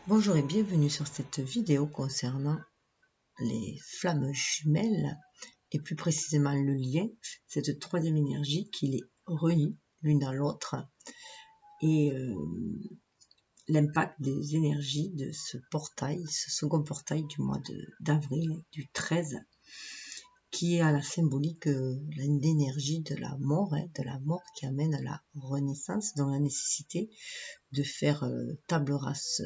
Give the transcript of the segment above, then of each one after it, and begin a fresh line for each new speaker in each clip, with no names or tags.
Bonjour et bienvenue sur cette vidéo concernant les flammes jumelles et plus précisément le lien, cette troisième énergie qui les relie l'une dans l'autre et l'impact des énergies de ce portail, ce second portail du mois d'avril, du 13, qui a la symbolique d'énergie de la mort qui amène à la renaissance, dans la nécessité de faire table rase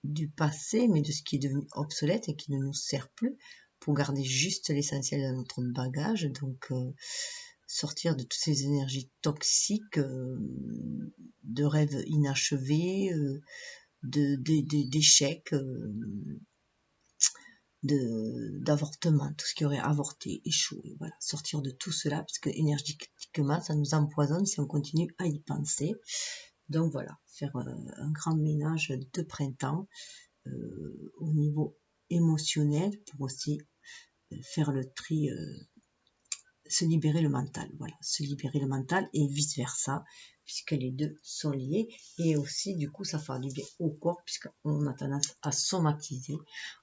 du passé, mais de ce qui est devenu obsolète et qui ne nous sert plus, pour garder juste l'essentiel de notre bagage. Donc sortir de toutes ces énergies toxiques, de rêves inachevés, d'échecs, d'avortement, tout ce qui aurait avorté, échoué. Voilà, sortir de tout cela, parce que énergétiquement, ça nous empoisonne si on continue à y penser. Donc voilà, faire un grand ménage de printemps au niveau émotionnel pour aussi faire le tri, se libérer le mental. Voilà, se libérer le mental et vice versa, puisque les deux sont liés. Et aussi, du coup, ça fera du bien au corps, puisqu'on a tendance à somatiser.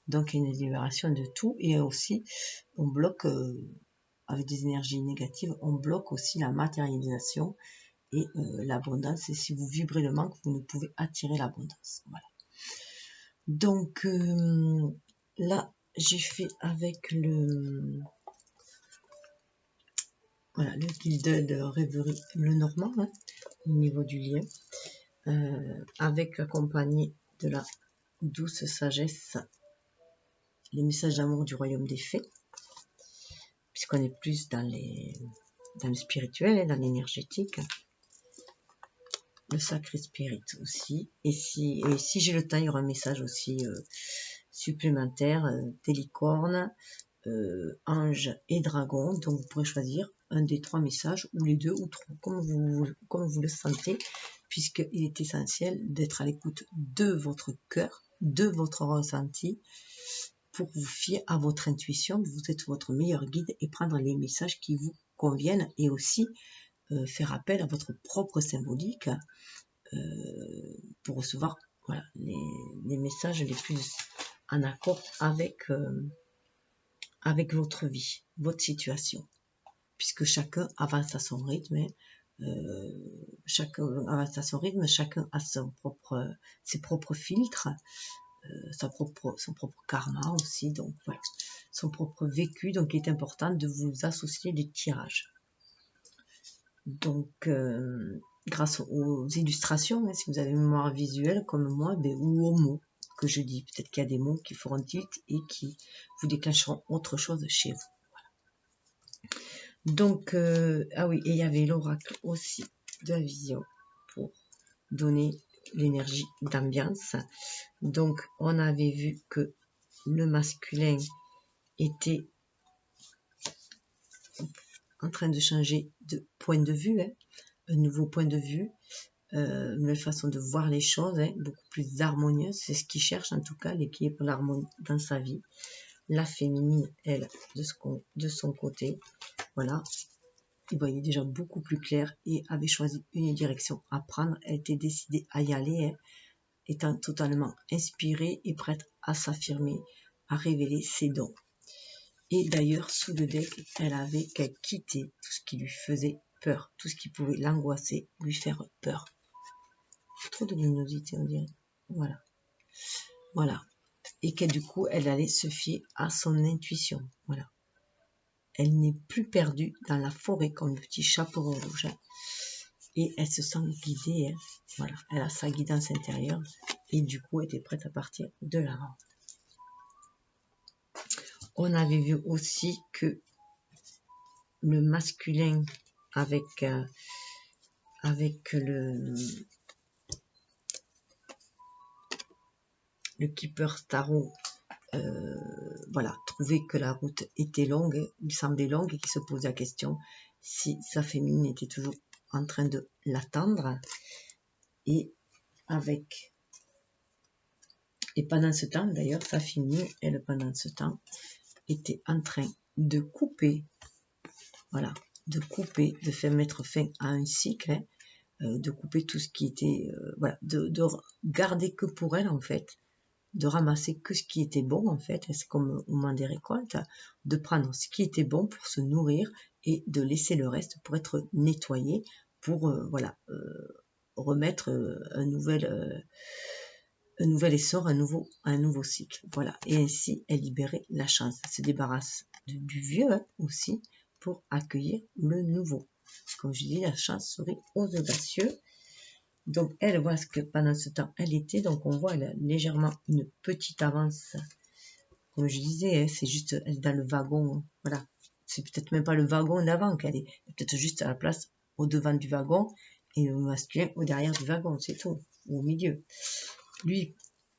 Donc, il y a une libération de tout. Et aussi, on bloque, avec des énergies négatives, on bloque aussi la matérialisation et l'abondance. Et si vous vibrez le manque, vous ne pouvez attirer l'abondance. Voilà. Donc là, j'ai fait avec le guide de rêverie le normand, hein, au niveau du lien, avec accompagné de la douce sagesse, les messages d'amour du royaume des fées, puisqu'on est plus dans le spirituel et dans l'énergétique. Le sacré spirit aussi. Et si j'ai le temps, il y aura un message aussi supplémentaire des licornes, anges et dragons. Donc vous pourrez choisir un des trois messages, ou les deux, ou trois, comme vous le sentez, puisqu'il est essentiel d'être à l'écoute de votre cœur, de votre ressenti, pour vous fier à votre intuition. Vous êtes votre meilleur guide et prendre les messages qui vous conviennent, et aussi faire appel à votre propre symbolique pour recevoir les messages les plus en accord avec votre vie, votre situation, puisque chacun avance à son rythme. Chacun avance à son rythme, chacun a ses propres filtres, son propre karma aussi, donc voilà, son propre vécu. Donc il est important de vous associer des tirages. Donc grâce aux illustrations, hein, si vous avez une mémoire visuelle comme moi, ou aux mots que je dis, peut-être qu'il y a des mots qui feront tilt et qui vous déclencheront autre chose chez vous. Voilà. Donc ah oui, et il y avait l'oracle aussi de la vision pour donner l'énergie d'ambiance. Donc on avait vu que le masculin était en train de changer de point de vue, hein, un nouveau point de vue, une nouvelle façon de voir les choses, hein, beaucoup plus harmonieuse. C'est ce qu'il cherche, en tout cas, l'équilibre, l'harmonie dans sa vie. La féminine, elle, de son côté, voilà, il voyait déjà beaucoup plus clair et avait choisi une direction à prendre. Elle était décidée à y aller, hein, étant totalement inspirée et prête à s'affirmer, à révéler ses dons. Et d'ailleurs, sous le deck, elle avait qu'à quitter tout ce qui lui faisait peur, tout ce qui pouvait l'angoisser, lui faire peur. Trop de luminosité, on dirait. Voilà. Voilà. Et que du coup, elle allait se fier à son intuition. Voilà. Elle n'est plus perdue dans la forêt comme le petit chapeau rouge. Et elle se sent guidée. Hein. Voilà. Elle a sa guidance intérieure. Et du coup, elle était prête à partir de l'avant. On avait vu aussi que le masculin avec le Keeper Tarot, voilà, trouvait que la route était longue, il semblait longue, et qu'il se posait la question si sa féminine était toujours en train de l'attendre. Et pendant ce temps, d'ailleurs, sa féminine, elle, pendant ce temps, était en train de couper, voilà, de faire mettre fin à un cycle, hein, de couper tout ce qui était, voilà, de garder que pour elle en fait, de ramasser que ce qui était bon en fait, c'est comme au moment des récoltes, de prendre ce qui était bon pour se nourrir et de laisser le reste pour être nettoyé, pour voilà, remettre un nouvel essor, un nouveau cycle. Voilà. Et ainsi, elle libérait la chance. Elle se débarrasse du vieux aussi pour accueillir le nouveau. Comme je dis, la chance sourit aux audacieux. Donc, elle voit ce que pendant ce temps, elle était. Donc, on voit elle a légèrement une petite avance. Comme je disais, c'est juste elle est dans le wagon. Voilà. C'est peut-être même pas le wagon d'avant qu'elle est. Peut-être juste à la place au devant du wagon et le masculin au derrière du wagon. C'est tout. Ou au milieu. Lui,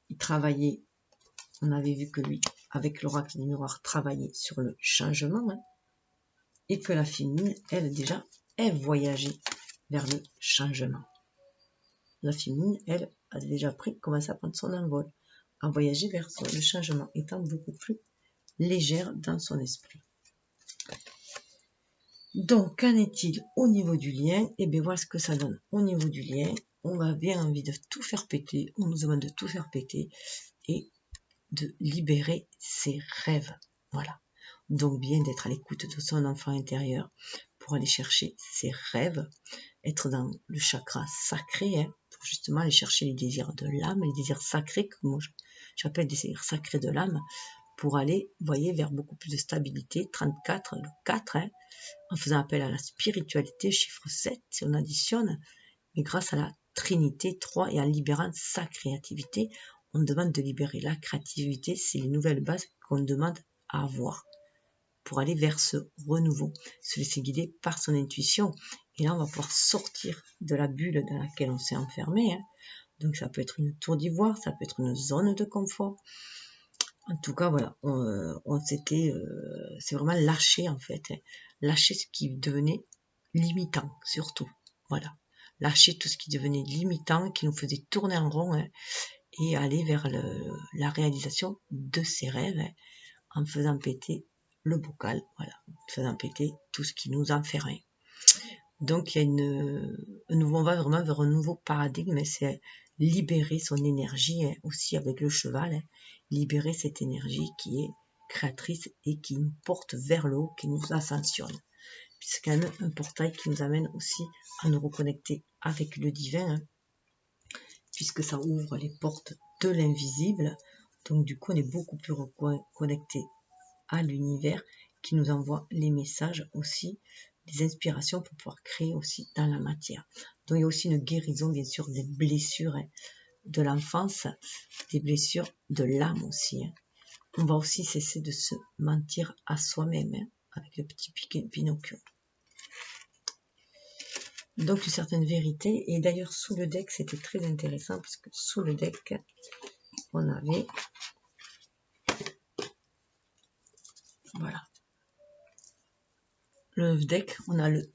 il travaillait, on avait vu que lui, avec l'oracle des miroirs, travaillait sur le changement, et que la féminine, elle, déjà, elle voyageait vers le changement. La féminine, elle, a déjà commencé à prendre son envol, à voyager vers le changement, étant beaucoup plus légère dans son esprit. Donc, qu'en est-il au niveau du lien? Eh bien, voilà ce que ça donne au niveau du lien. On a bien envie de tout faire péter, on nous demande de tout faire péter, et de libérer ses rêves. Voilà. Donc bien d'être à l'écoute de son enfant intérieur pour aller chercher ses rêves, être dans le chakra sacré, pour justement aller chercher les désirs de l'âme, les désirs sacrés, que moi j'appelle des désirs sacrés de l'âme, pour aller, vous voyez, vers beaucoup plus de stabilité. 34, le 4, en faisant appel à la spiritualité, chiffre 7, si on additionne, mais grâce à la Trinité 3 et en libérant sa créativité, on demande de libérer la créativité, c'est les nouvelles bases qu'on demande à avoir pour aller vers ce renouveau, se laisser guider par son intuition. Et là, on va pouvoir sortir de la bulle dans laquelle on s'est enfermé. Donc, ça peut être une tour d'ivoire, ça peut être une zone de confort. En tout cas, voilà, c'est vraiment lâcher en fait, lâcher ce qui devenait limitant, surtout. Voilà, lâcher tout ce qui devenait limitant, qui nous faisait tourner en rond, et aller vers la réalisation de ses rêves, en faisant péter le bocal, voilà, en faisant péter tout ce qui nous enfermait. Donc il y a on va vraiment vers un nouveau paradigme, c'est libérer son énergie, aussi avec le cheval, libérer cette énergie qui est créatrice et qui nous porte vers le haut, qui nous ascensionne. C'est quand même un portail qui nous amène aussi à nous reconnecter avec le divin, puisque ça ouvre les portes de l'invisible. Donc du coup, on est beaucoup plus connecté à l'univers qui nous envoie les messages aussi, des inspirations pour pouvoir créer aussi dans la matière. Donc il y a aussi une guérison, bien sûr, des blessures de l'enfance, des blessures de l'âme aussi. On va aussi cesser de se mentir à soi-même, avec le petit Pinocchio. Donc une certaine vérité, et d'ailleurs sous le deck c'était très intéressant parce que sous le deck on avait, voilà, le deck, on a le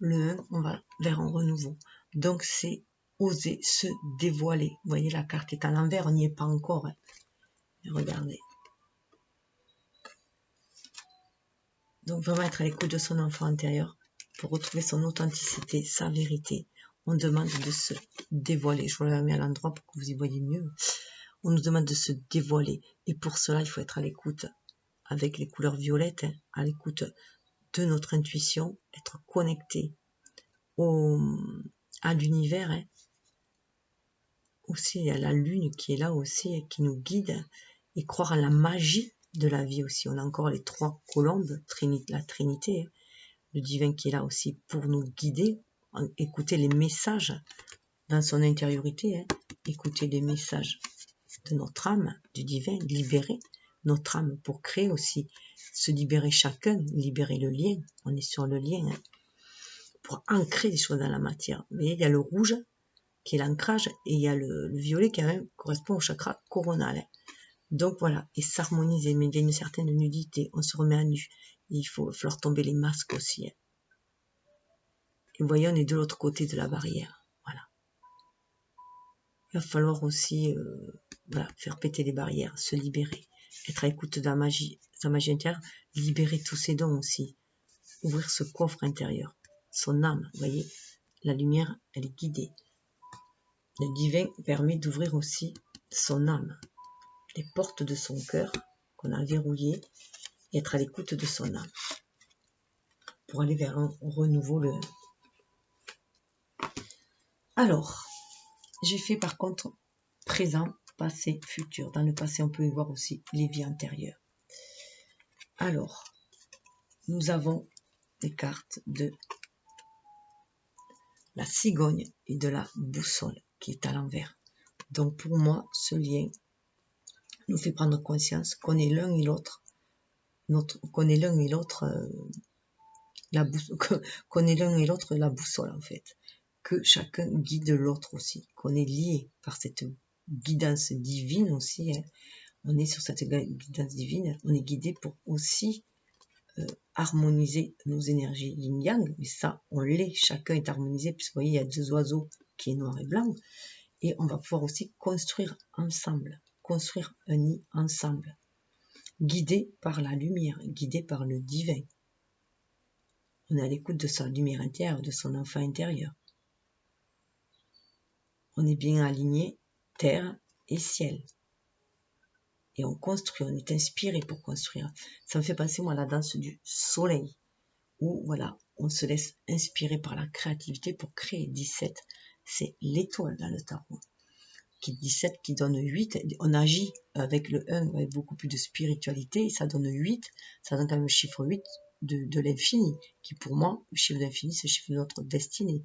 1, on va vers un renouveau, donc c'est oser se dévoiler. Vous voyez, la carte est à l'envers, on n'y est pas encore, regardez. Donc vraiment être à l'écoute de son enfant intérieur pour retrouver son authenticité, sa vérité. On demande de se dévoiler. Je vous la mets à l'endroit pour que vous y voyez mieux. On nous demande de se dévoiler. Et pour cela, il faut être à l'écoute avec les couleurs violettes, à l'écoute de notre intuition, être connecté à l'univers. Aussi, il y a la lune qui est là aussi, qui nous guide, et croire à la magie de la vie aussi. On a encore les 3 colombes, la Trinité, le divin qui est là aussi pour nous guider, écouter les messages dans son intériorité, écouter les messages de notre âme, du divin, libérer notre âme pour créer aussi, se libérer chacun, libérer le lien, on est sur le lien, pour ancrer des choses dans la matière. Vous voyez, il y a le rouge qui est l'ancrage, et il y a le violet qui correspond au chakra coronal. Donc voilà, et s'harmoniser, mais il y a une certaine nudité, on se remet à nu, il faut faire tomber les masques aussi. Et vous voyez, on est de l'autre côté de la barrière, voilà. Il va falloir aussi voilà, faire péter les barrières, se libérer, être à l'écoute de la magie, sa magie intérieure, libérer tous ses dons aussi, ouvrir ce coffre intérieur, son âme, vous voyez, la lumière, elle est guidée. Le divin permet d'ouvrir aussi son âme, les portes de son cœur qu'on a verrouillées, et être à l'écoute de son âme pour aller vers un renouveau. Alors, j'ai fait par contre présent, passé, futur. Dans le passé, on peut y voir aussi les vies antérieures. Alors, nous avons les cartes de la cigogne et de la boussole qui est à l'envers. Donc pour moi, ce lien nous fait prendre conscience qu'on est l'un et l'autre, qu'on est l'un et l'autre qu'on est l'un et l'autre la boussole en fait, que chacun guide l'autre aussi, qu'on est lié par cette guidance divine aussi, hein. On est sur cette guidance divine, on est guidé pour aussi harmoniser nos énergies yin-yang, mais ça on l'est, chacun est harmonisé, puisque vous voyez il y a deux oiseaux qui est noir et blanc, et on va pouvoir aussi construire ensemble, construire un nid ensemble, guidé par la lumière, guidé par le divin. On est à l'écoute de sa lumière intérieure, de son enfant intérieur. On est bien aligné, terre et ciel. Et on construit, on est inspiré pour construire. Ça me fait penser, moi, à la danse du soleil, où, voilà, on se laisse inspirer par la créativité pour créer 17. C'est l'étoile dans le tarot. Qui 17, qui donne 8. On agit avec le 1, avec beaucoup plus de spiritualité, et ça donne 8. Ça donne quand même le chiffre 8 de l'infini, qui pour moi, le chiffre d'infini, c'est le chiffre de notre destinée.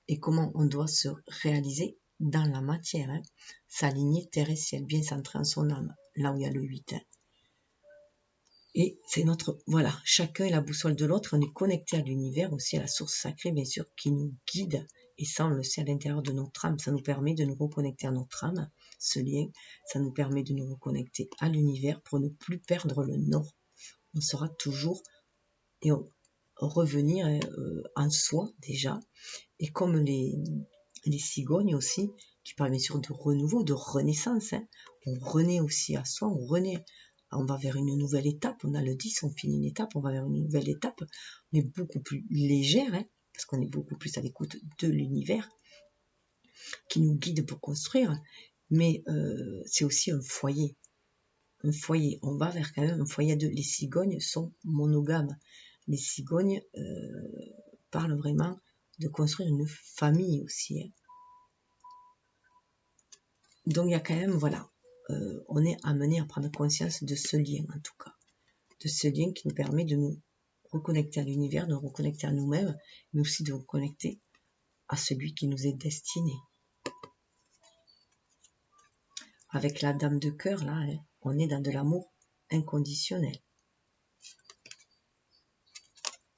Et comment on doit se réaliser dans la matière, hein. S'aligner terre et ciel, bien centré en son âme, là où il y a le 8. Hein. Et c'est notre, voilà, chacun est la boussole de l'autre, on est connecté à l'univers, aussi à la source sacrée, bien sûr, qui nous guide, et ça, on le sait à l'intérieur de notre âme, ça nous permet de nous reconnecter à notre âme, ce lien, ça nous permet de nous reconnecter à l'univers pour ne plus perdre le nord. On sera toujours, et revenir en soi, déjà, et comme les cigognes aussi, qui parlent bien sûr de renouveau, de renaissance, hein. On renaît aussi à soi, on va vers une nouvelle étape, on a le 10, on finit une étape, on va vers une nouvelle étape, on est beaucoup plus légère, hein, parce qu'on est beaucoup plus à l'écoute de l'univers, qui nous guide pour construire, mais c'est aussi un foyer, on va vers quand même un foyer de, les cigognes sont monogames, les cigognes parlent vraiment de construire une famille aussi, hein. Donc il y a quand même, voilà, on est amené à prendre conscience de ce lien en tout cas, de ce lien qui nous permet de nous reconnecter à l'univers, de nous reconnecter à nous-mêmes, mais aussi de nous reconnecter à celui qui nous est destiné. Avec la dame de cœur, là, hein, on est dans de l'amour inconditionnel.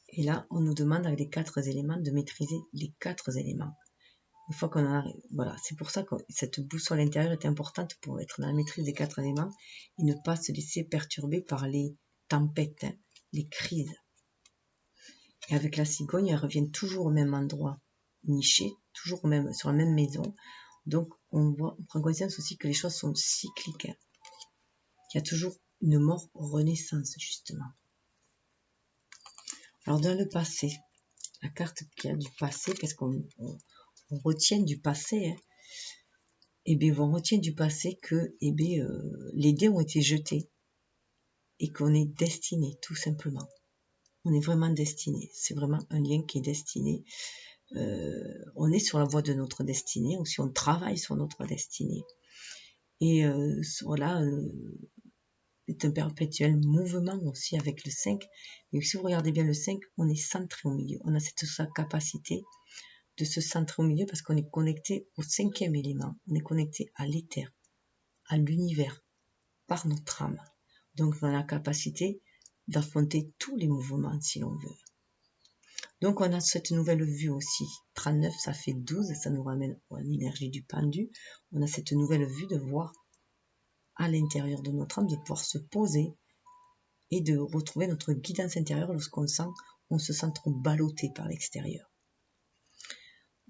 Et là, on nous demande avec les 4 éléments de maîtriser les 4 éléments. Une fois qu'on arrive, voilà, c'est pour ça que cette boussole intérieure est importante pour être dans la maîtrise des 4 éléments et ne pas se laisser perturber par les tempêtes, hein, les crises. Et avec la cigogne, elle revient toujours au même endroit, nichée, toujours sur la même maison. Donc, on prend conscience aussi que les choses sont cycliques. Hein. Il y a toujours une mort renaissance, justement. Alors, dans le passé, la carte qui a du passé, qu'est-ce qu'on retient du passé, hein. Eh bien, on retient du passé que les dés ont été jetés et qu'on est destiné, tout simplement. On est vraiment destiné. C'est vraiment un lien qui est destiné. On est sur la voie de notre destinée, ou si on travaille sur notre destinée. Et voilà, c'est un perpétuel mouvement aussi avec le 5. Mais si vous regardez bien le 5, on est centré au milieu. On a cette capacité de se centrer au milieu parce qu'on est connecté au 5e élément. On est connecté à l'éther, à l'univers, par notre âme. Donc on a la capacité d'affronter tous les mouvements si l'on veut. Donc on a cette nouvelle vue aussi. 39, ça fait 12, ça nous ramène à l'énergie du pendu. On a cette nouvelle vue de voir à l'intérieur de notre âme, de pouvoir se poser et de retrouver notre guidance intérieure lorsqu'on se sent trop ballotté par l'extérieur.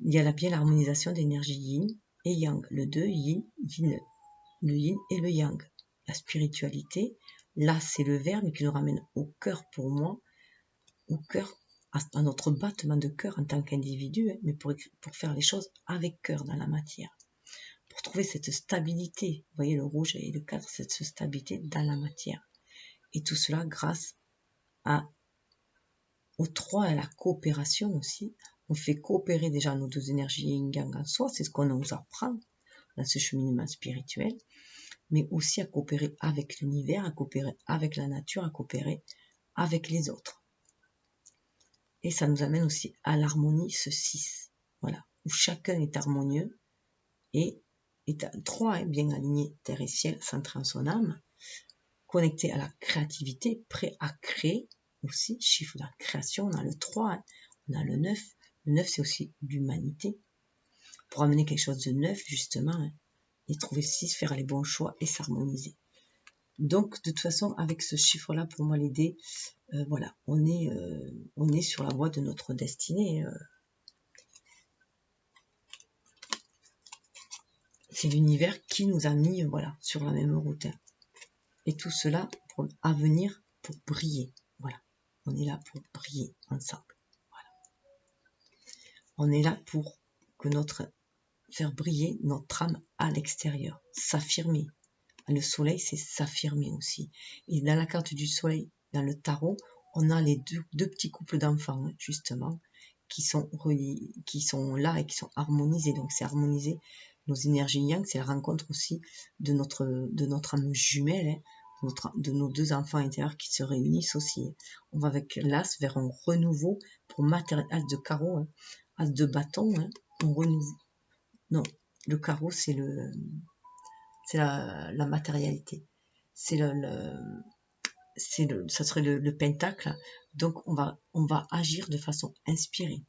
Il y a bien l'harmonisation d'énergie yin et yang. Le 2, yin, le yin et le yang. La spiritualité, là c'est le vert, mais qui nous ramène au cœur pour moi, au cœur à notre battement de cœur en tant qu'individu, mais pour faire les choses avec cœur dans la matière. Pour trouver cette stabilité, vous voyez le rouge et le 4, cette stabilité dans la matière. Et tout cela grâce aux 3 et à la coopération aussi. On fait coopérer déjà nos 2 énergies yin-yang en soi, c'est ce qu'on nous apprend dans ce cheminement spirituel, mais aussi à coopérer avec l'univers, à coopérer avec la nature, à coopérer avec les autres. Et ça nous amène aussi à l'harmonie, ce 6, voilà, où chacun est harmonieux et est à 3, bien aligné, terre et ciel, centré en son âme, connecté à la créativité, prêt à créer aussi, chiffre de la création, on a le 3, on a le 9. Le 9, c'est aussi l'humanité, pour amener quelque chose de neuf, justement, et trouver 6, faire les bons choix et s'harmoniser. Donc, de toute façon, avec ce chiffre-là, pour moi, les dés, voilà, on est sur la voie de notre destinée. C'est l'univers qui nous a mis, voilà, sur la même route. Et tout cela pour l'avenir, pour briller. Voilà, on est là pour briller ensemble. Voilà. On est là pour faire briller notre âme à l'extérieur, s'affirmer. Le soleil, c'est s'affirmer aussi. Et dans la carte du soleil, dans le tarot, on a les deux petits couples d'enfants, justement, qui sont là et qui sont harmonisés. Donc, c'est harmoniser nos énergies yang, c'est la rencontre aussi de notre âme jumelle, de nos 2 enfants intérieurs qui se réunissent aussi. On va avec l'as vers un renouveau pour matériel, as de carreau, as de bâton, on renouvelle. Non, le carreau, c'est la matérialité. Ça serait le pentacle. Donc, on va agir de façon inspirée.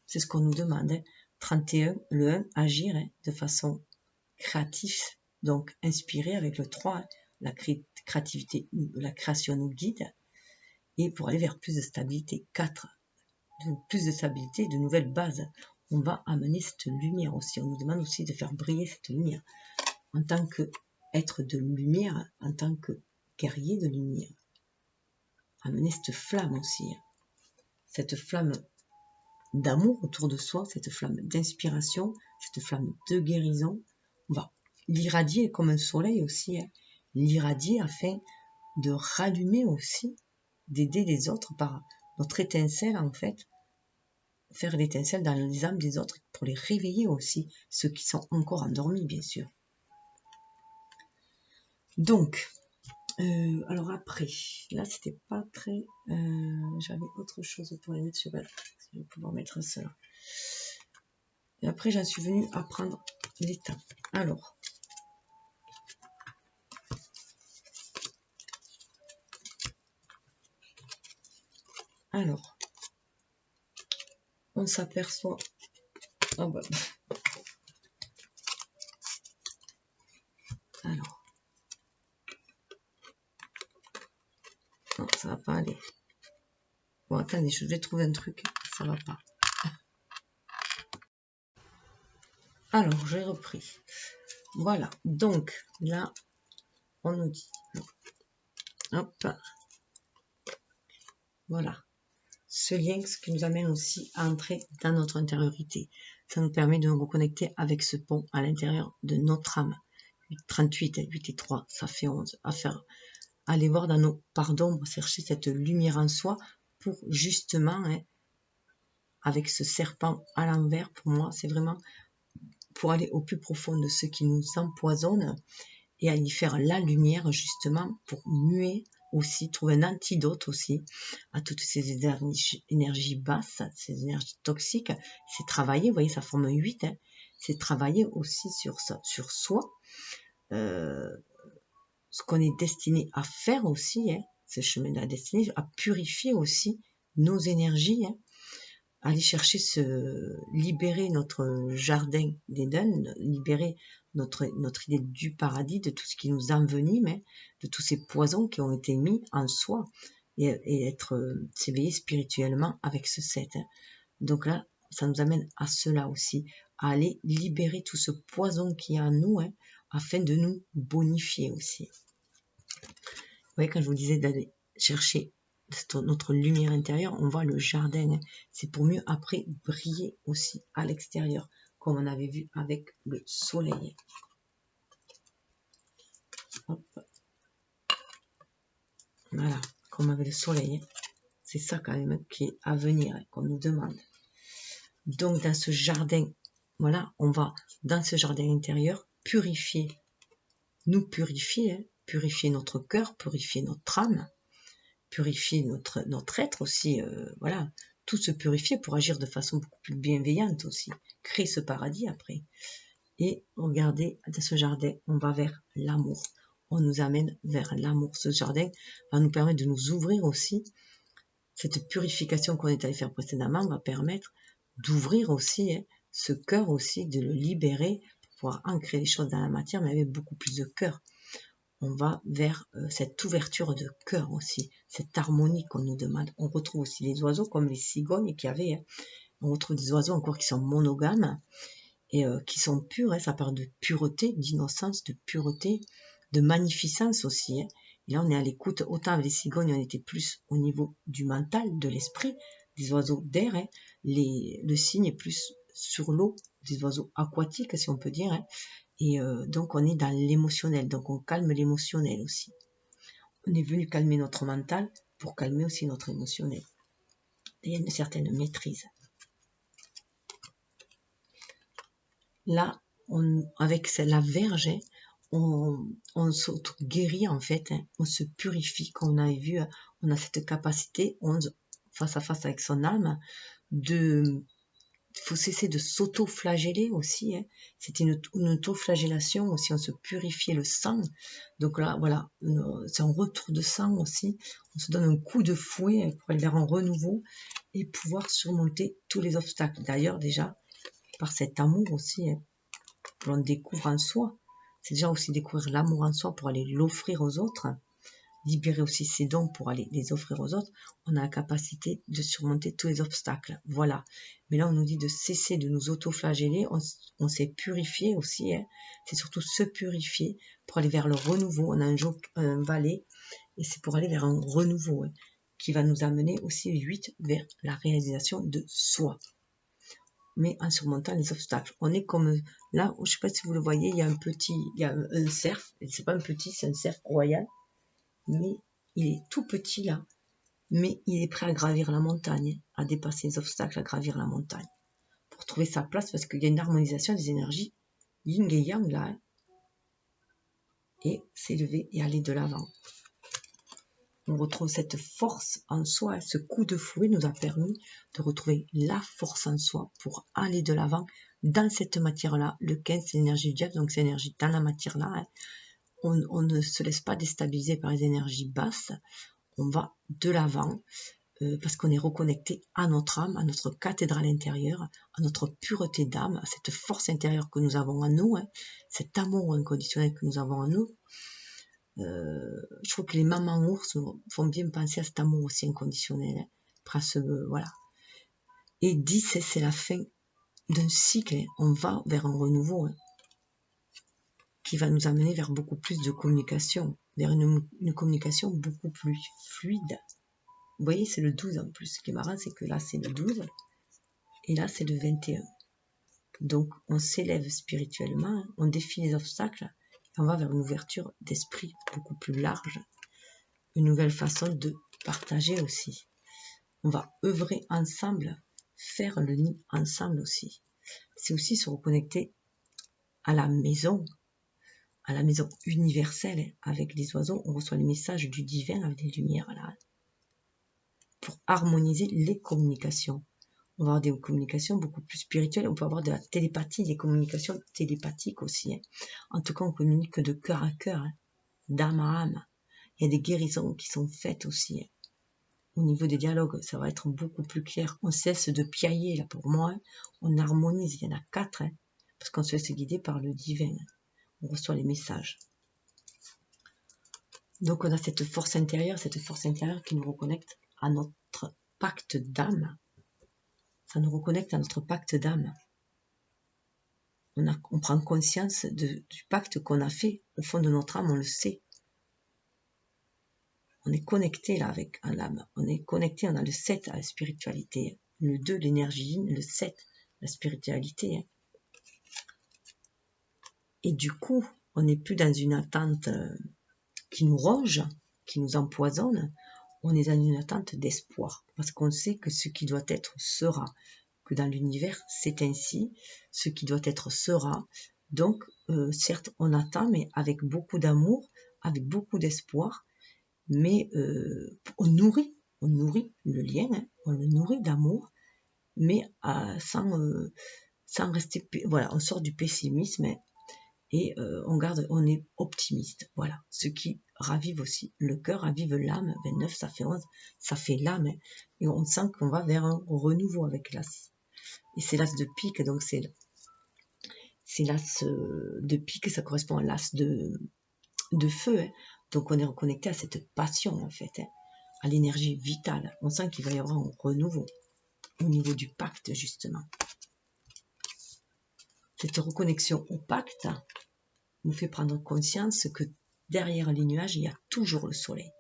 C'est ce qu'on nous demande. 31, le 1, agir de façon créative, donc inspiré avec le 3, la créativité, la création nous guide. Et pour aller vers plus de stabilité, 4, plus de stabilité, de nouvelles bases. On va amener cette lumière aussi. On nous demande aussi de faire briller cette lumière en tant qu'être de lumière, en tant que guerrier de lumière. Amener cette flamme aussi, cette flamme d'amour autour de soi, cette flamme d'inspiration, cette flamme de guérison. On va l'irradier comme un soleil aussi, l'irradier afin de rallumer aussi, d'aider les autres par notre étincelle en fait, faire l'étincelle dans les âmes des autres pour les réveiller aussi, ceux qui sont encore endormis bien sûr. Donc, alors après, là c'était pas très... j'avais autre chose pour les mettre sur elle. Je vais pouvoir mettre cela. Et après j'en suis venue à prendre l'état. Alors, on s'aperçoit... Oh bah. Alors. Non, ça va pas aller. Bon, attendez, je vais trouver un truc. Ça va pas. Alors, j'ai repris. Voilà. Donc, là, on nous dit... Hop. Voilà. Ce lien, ce qui nous amène aussi à entrer dans notre intériorité. Ça nous permet de nous reconnecter avec ce pont à l'intérieur de notre âme. 38, 8 et 3, ça fait 11. Aller voir dans nos parts d'ombre, chercher cette lumière en soi pour justement, avec ce serpent à l'envers, pour moi, c'est vraiment pour aller au plus profond de ce qui nous empoisonne et à y faire la lumière justement pour muer aussi, trouver un antidote aussi à toutes ces énergies basses, ces énergies toxiques. C'est travailler, vous voyez, ça forme 8, c'est travailler aussi sur soi, ce qu'on est destiné à faire aussi, ce chemin de la destinée, à purifier aussi nos énergies, aller chercher libérer notre jardin d'Éden, libérer notre idée du paradis, de tout ce qui nous envenime, de tous ces poisons qui ont été mis en soi, et s'éveiller spirituellement avec ce 7. Donc là, ça nous amène à cela aussi, à aller libérer tout ce poison qui est en nous, afin de nous bonifier aussi. Vous voyez, quand je vous disais d'aller chercher notre lumière intérieure, on voit le jardin. Hein. C'est pour mieux après briller aussi à l'extérieur, comme on avait vu avec le soleil. Hop. Voilà, comme avec le soleil. C'est ça quand même qui est à venir, qu'on nous demande. Donc dans ce jardin, voilà, on va dans ce jardin intérieur purifier, nous purifier, hein, purifier notre cœur, purifier notre âme, purifier notre être aussi, voilà, tout se purifier pour agir de façon beaucoup plus bienveillante aussi, créer ce paradis après. Et regardez, dans ce jardin, on va vers l'amour. On nous amène vers l'amour. Ce jardin va nous permettre de nous ouvrir aussi. Cette purification qu'on est allé faire précédemment va permettre d'ouvrir aussi hein, ce cœur aussi, de le libérer pour pouvoir ancrer les choses dans la matière, mais avec beaucoup plus de cœur. On va vers cette ouverture de cœur aussi, cette harmonie qu'on nous demande. On retrouve aussi les oiseaux comme les cigognes qu'il y avait. Hein. On retrouve des oiseaux encore qui sont monogames et qui sont purs. Hein. Ça parle de pureté, d'innocence, de pureté, de magnificence aussi. Hein. Et là, on est à l'écoute. Autant avec les cigognes, on était plus au niveau du mental, de l'esprit, des oiseaux d'air. Hein. Le cygne est plus sur l'eau, des oiseaux aquatiques, si on peut dire. Hein. Et donc, on est dans l'émotionnel. Donc, on calme l'émotionnel aussi. On est venu calmer notre mental pour calmer aussi notre émotionnel. Et il y a une certaine maîtrise. Là, avec la verge, hein, on s'auto-guérit en fait, hein, on se purifie. Comme on avait vu, on a cette capacité, face à face avec son âme, il faut cesser de s'auto-flageller aussi. Hein. C'était une auto-flagellation aussi, on se purifiait le sang. Donc là, voilà, c'est un retour de sang aussi. On se donne un coup de fouet pour aller vers un renouveau et pouvoir surmonter tous les obstacles. D'ailleurs, déjà, par cet amour aussi, hein, que l'on découvre en soi. C'est déjà aussi découvrir l'amour en soi pour aller l'offrir aux autres, libérer aussi ses dons pour aller les offrir aux autres. On a la capacité de surmonter tous les obstacles. Voilà. Mais là, on nous dit de cesser de nous auto-flageller. On s'est purifié aussi. Hein. C'est surtout se purifier pour aller vers le renouveau. On a un valet et c'est pour aller vers un renouveau hein, qui va nous amener aussi 8 vers la réalisation de soi. Mais en surmontant les obstacles. On est comme là, je ne sais pas si vous le voyez, il y a un cerf, c'est pas un petit, c'est un cerf royal, mais il est tout petit là, mais il est prêt à gravir la montagne, à dépasser les obstacles, à gravir la montagne, pour trouver sa place, parce qu'il y a une harmonisation des énergies yin et yang là, hein, et s'élever et aller de l'avant. On retrouve cette force en soi, ce coup de fouet nous a permis de retrouver la force en soi pour aller de l'avant dans cette matière-là. Le 15, c'est l'énergie du diable, donc c'est l'énergie dans la matière-là. Hein. On ne se laisse pas déstabiliser par les énergies basses, on va de l'avant parce qu'on est reconnecté à notre âme, à notre cathédrale intérieure, à notre pureté d'âme, à cette force intérieure que nous avons en nous, hein, cet amour inconditionnel que nous avons en nous. Je trouve que les mamans ours font bien penser à cet amour aussi inconditionnel. Hein, voilà. Et 10, c'est la fin d'un cycle. Hein. On va vers un renouveau hein, qui va nous amener vers beaucoup plus de communication, vers une communication beaucoup plus fluide. Vous voyez, c'est le 12 en plus. Ce qui est marrant, c'est que là, c'est le 12 et là, c'est le 21. Donc, on s'élève spirituellement, on défie les obstacles et on va vers une ouverture d'esprit beaucoup plus large, une nouvelle façon de partager aussi. On va œuvrer ensemble, faire le nid ensemble aussi. C'est aussi se reconnecter à la maison universelle. Avec les oiseaux, on reçoit les messages du divin avec des lumières là, pour harmoniser les communications. On va avoir des communications beaucoup plus spirituelles. On peut avoir de la télépathie, des communications télépathiques aussi. Hein. En tout cas, on communique de cœur à cœur, hein, d'âme à âme. Il y a des guérisons qui sont faites aussi. Hein. Au niveau des dialogues, ça va être beaucoup plus clair. On cesse de piailler, là, pour moi. Hein. On harmonise. Il y en a 4, hein, parce qu'on se laisse guider par le divin. Hein. On reçoit les messages. Donc, on a cette force intérieure qui nous reconnecte à notre pacte d'âme. Ça nous reconnecte à notre pacte d'âme. On prend conscience du pacte qu'on a fait. Au fond de notre âme, on le sait. On est connecté là avec un l'âme. On est connecté, on a le 7 à la spiritualité. Le 2, l'énergie yin, le 7, la spiritualité. Et du coup, on n'est plus dans une attente qui nous ronge, qui nous empoisonne. On est dans une attente d'espoir. Parce qu'on sait que ce qui doit être sera. Que dans l'univers, c'est ainsi. Ce qui doit être sera. Donc, certes, on attend, mais avec beaucoup d'amour, avec beaucoup d'espoir. Mais on nourrit le lien, on le nourrit d'amour, mais sans rester, voilà, on sort du pessimisme et on est optimiste, voilà, ce qui ravive aussi le cœur, ravive l'âme. 29, ça fait 11, ça fait l'âme, et on sent qu'on va vers un renouveau avec l'as. Et c'est l'as de pique, donc c'est l'as de pique, ça correspond à l'as de feu, donc on est reconnecté à cette passion en fait, à l'énergie vitale. On sent qu'il va y avoir un renouveau au niveau du pacte justement. Cette reconnexion au pacte nous fait prendre conscience que derrière les nuages, il y a toujours le soleil.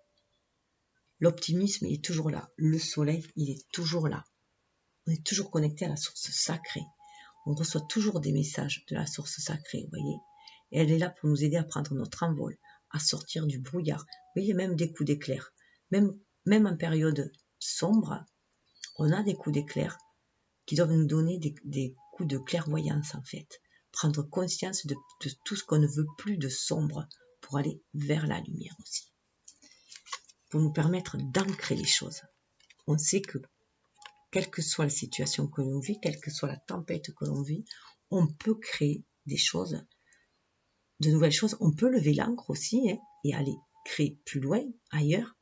L'optimisme est toujours là, le soleil, il est toujours là. On est toujours connecté à la source sacrée. On reçoit toujours des messages de la source sacrée, vous voyez. Et elle est là pour nous aider à prendre notre envol, à sortir du brouillard. Vous voyez, même des coups d'éclair. Même en période sombre, on a des coups d'éclair qui doivent nous donner des coups de clairvoyance, en fait. Prendre conscience de tout ce qu'on ne veut plus de sombre pour aller vers la lumière aussi. Pour nous permettre d'ancrer les choses. On sait que, quelle que soit la situation que l'on vit, quelle que soit la tempête que l'on vit, on peut créer des choses, de nouvelles choses. On peut lever l'ancre aussi et aller créer plus loin, ailleurs.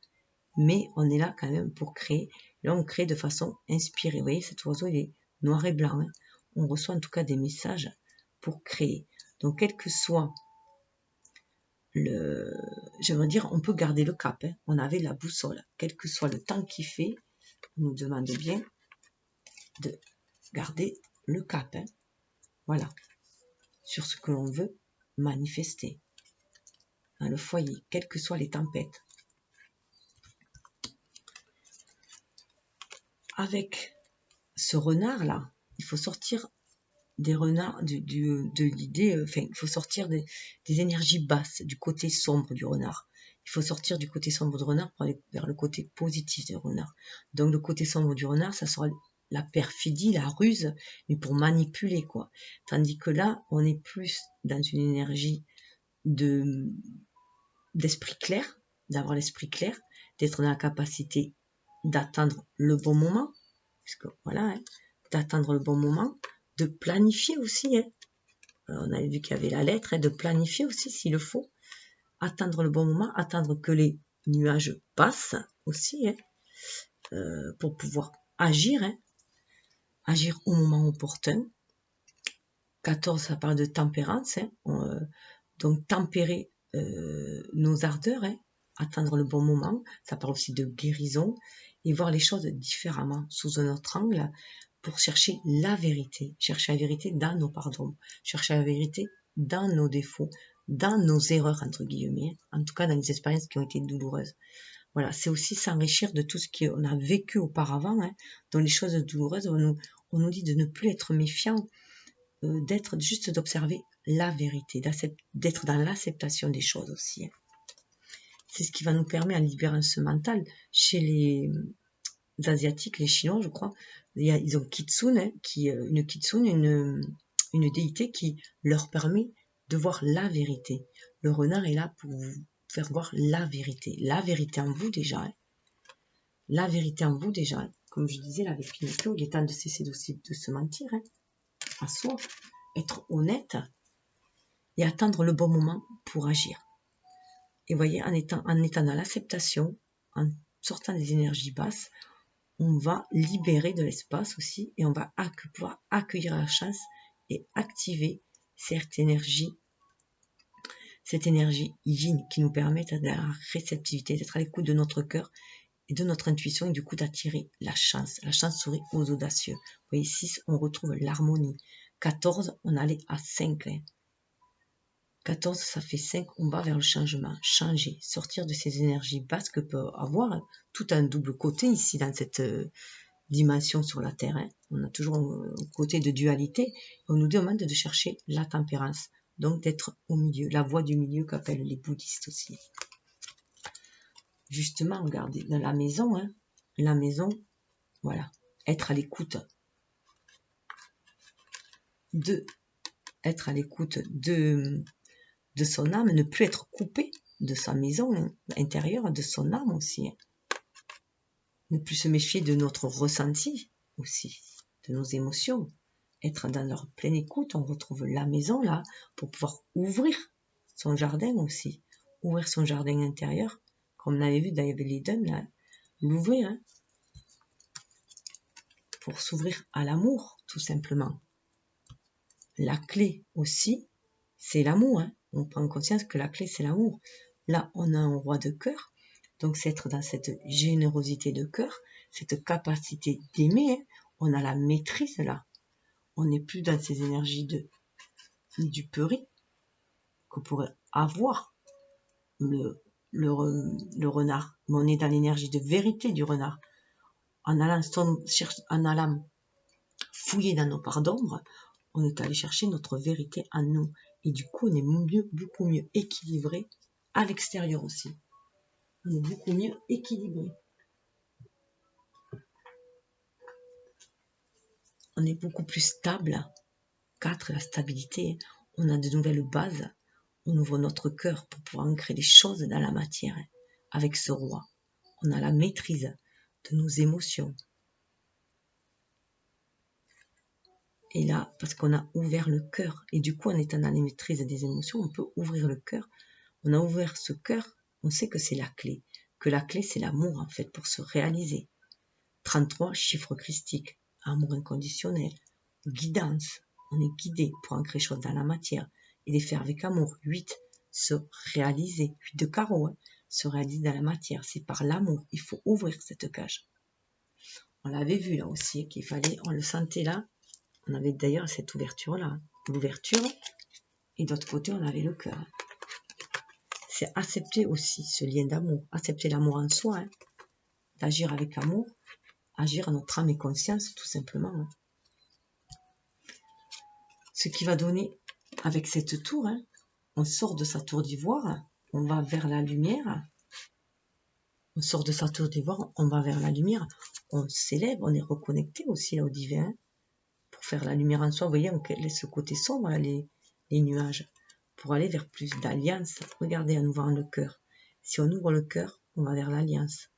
Mais on est là quand même pour créer. Là, on crée de façon inspirée. Vous voyez, cet oiseau, il est noir et blanc. On reçoit en tout cas des messages pour créer. Donc, quel que soit j'aimerais dire, on peut garder le cap. On avait la boussole. Quel que soit le temps qu'il fait, on nous demande bien de garder le cap. Voilà. Sur ce que l'on veut manifester. Dans le foyer, quelles que soient les tempêtes. Avec ce renard-là, il faut sortir des renards, de l'idée, il faut sortir des énergies basses, du côté sombre du renard. Il faut sortir du côté sombre du renard pour aller vers le côté positif du renard. Donc le côté sombre du renard, ça sera la perfidie, la ruse, mais pour manipuler, quoi. Tandis que là, on est plus dans une énergie d'esprit clair, d'avoir l'esprit clair, d'être dans la capacité d'attendre le bon moment, puisque voilà, d'attendre le bon moment, de planifier aussi. On avait vu qu'il y avait la lettre, de planifier aussi s'il le faut, attendre le bon moment, attendre que les nuages passent aussi, pour pouvoir agir, agir au moment opportun. 14, ça parle de tempérance, donc tempérer nos ardeurs, attendre le bon moment. Ça parle aussi de guérison et voir les choses différemment, sous un autre angle, pour chercher la vérité dans nos pardons, chercher la vérité dans nos défauts, dans nos erreurs, entre guillemets, en tout cas dans les expériences qui ont été douloureuses. Voilà, c'est aussi s'enrichir de tout ce qu'on a vécu auparavant, dans les choses douloureuses, on nous dit de ne plus être méfiant, d'être juste d'observer la vérité, d'être dans l'acceptation des choses aussi. C'est ce qui va nous permettre, en libérant ce mental, chez les Asiatiques, les Chinois, je crois, ils ont Kitsune, une Kitsune, une déité qui leur permet de voir la vérité. Le renard est là pour vous faire voir la vérité en vous déjà. La vérité en vous déjà. Comme je disais là avec Pinocchio, il est temps de cesser de se mentir à soi, être honnête et attendre le bon moment pour agir. Et vous voyez, en étant dans l'acceptation, en sortant des énergies basses, on va libérer de l'espace aussi et on va pouvoir accueillir la chance et activer cette énergie yin qui nous permet de la réceptivité, d'être à l'écoute de notre cœur et de notre intuition et du coup d'attirer la chance. La chance sourit aux audacieux. Vous voyez, 6, on retrouve l'harmonie. 14, on allait à 5. 14, ça fait 5, on va vers le changement, changer, sortir de ces énergies basses que peut avoir tout un double côté ici dans cette dimension sur la Terre. Hein. On a toujours un côté de dualité. On nous demande de chercher la tempérance, donc d'être au milieu, la voie du milieu qu'appellent les bouddhistes aussi. Justement, regardez, dans la maison, voilà, être à l'écoute être à l'écoute de son âme, ne plus être coupé de sa maison intérieure, de son âme aussi. Ne plus se méfier de notre ressenti aussi, de nos émotions. Être dans leur pleine écoute, on retrouve la maison là, pour pouvoir ouvrir son jardin aussi. Ouvrir son jardin intérieur, comme on avait vu dans les dômes là, l'ouvrir, hein, pour s'ouvrir à l'amour, tout simplement. La clé aussi, c'est l'amour. Hein. On prend conscience que la clé, c'est l'amour. Là, on a un roi de cœur. Donc, c'est être dans cette générosité de cœur, cette capacité d'aimer. Hein. On a la maîtrise là. On n'est plus dans ces énergies de duperie que pourrait avoir le renard. Mais on est dans l'énergie de vérité du renard. En allant fouiller dans nos parts d'ombre, on est allé chercher notre vérité en nous. Et du coup, on est beaucoup mieux équilibré à l'extérieur aussi. On est beaucoup mieux équilibré. On est beaucoup plus stable. 4, la stabilité. On a de nouvelles bases. On ouvre notre cœur pour pouvoir ancrer les choses dans la matière. Avec ce roi, on a la maîtrise de nos émotions. Et là, parce qu'on a ouvert le cœur, et du coup, en étant dans la maîtrise des émotions, on peut ouvrir le cœur. On a ouvert ce cœur, on sait que c'est la clé. Que la clé, c'est l'amour, en fait, pour se réaliser. 33, chiffre christique. Amour inconditionnel. Guidance. On est guidé pour ancrer les choses dans la matière et les faire avec amour. 8, se réaliser. 8 de carreau, hein. Se réaliser dans la matière. C'est par l'amour. Il faut ouvrir cette cage. On l'avait vu là aussi, qu'il fallait, on le sentait là. On avait d'ailleurs cette ouverture-là. L'ouverture. Et d'autre côté, on avait le cœur. C'est accepter aussi ce lien d'amour. Accepter l'amour en soi. Hein. D'agir avec amour. Agir à notre âme et conscience, tout simplement. Hein. Ce qui va donner, avec cette tour, hein, on sort de sa tour d'ivoire, on va vers la lumière. On sort de sa tour d'ivoire, on va vers la lumière. On s'élève, on est reconnecté aussi là, au divin. Pour faire la lumière en soi, vous voyez, on laisse le côté sombre, là, les nuages. Pour aller vers plus d'alliance. Regardez en ouvrant le cœur. Si on ouvre le cœur, on va vers l'alliance.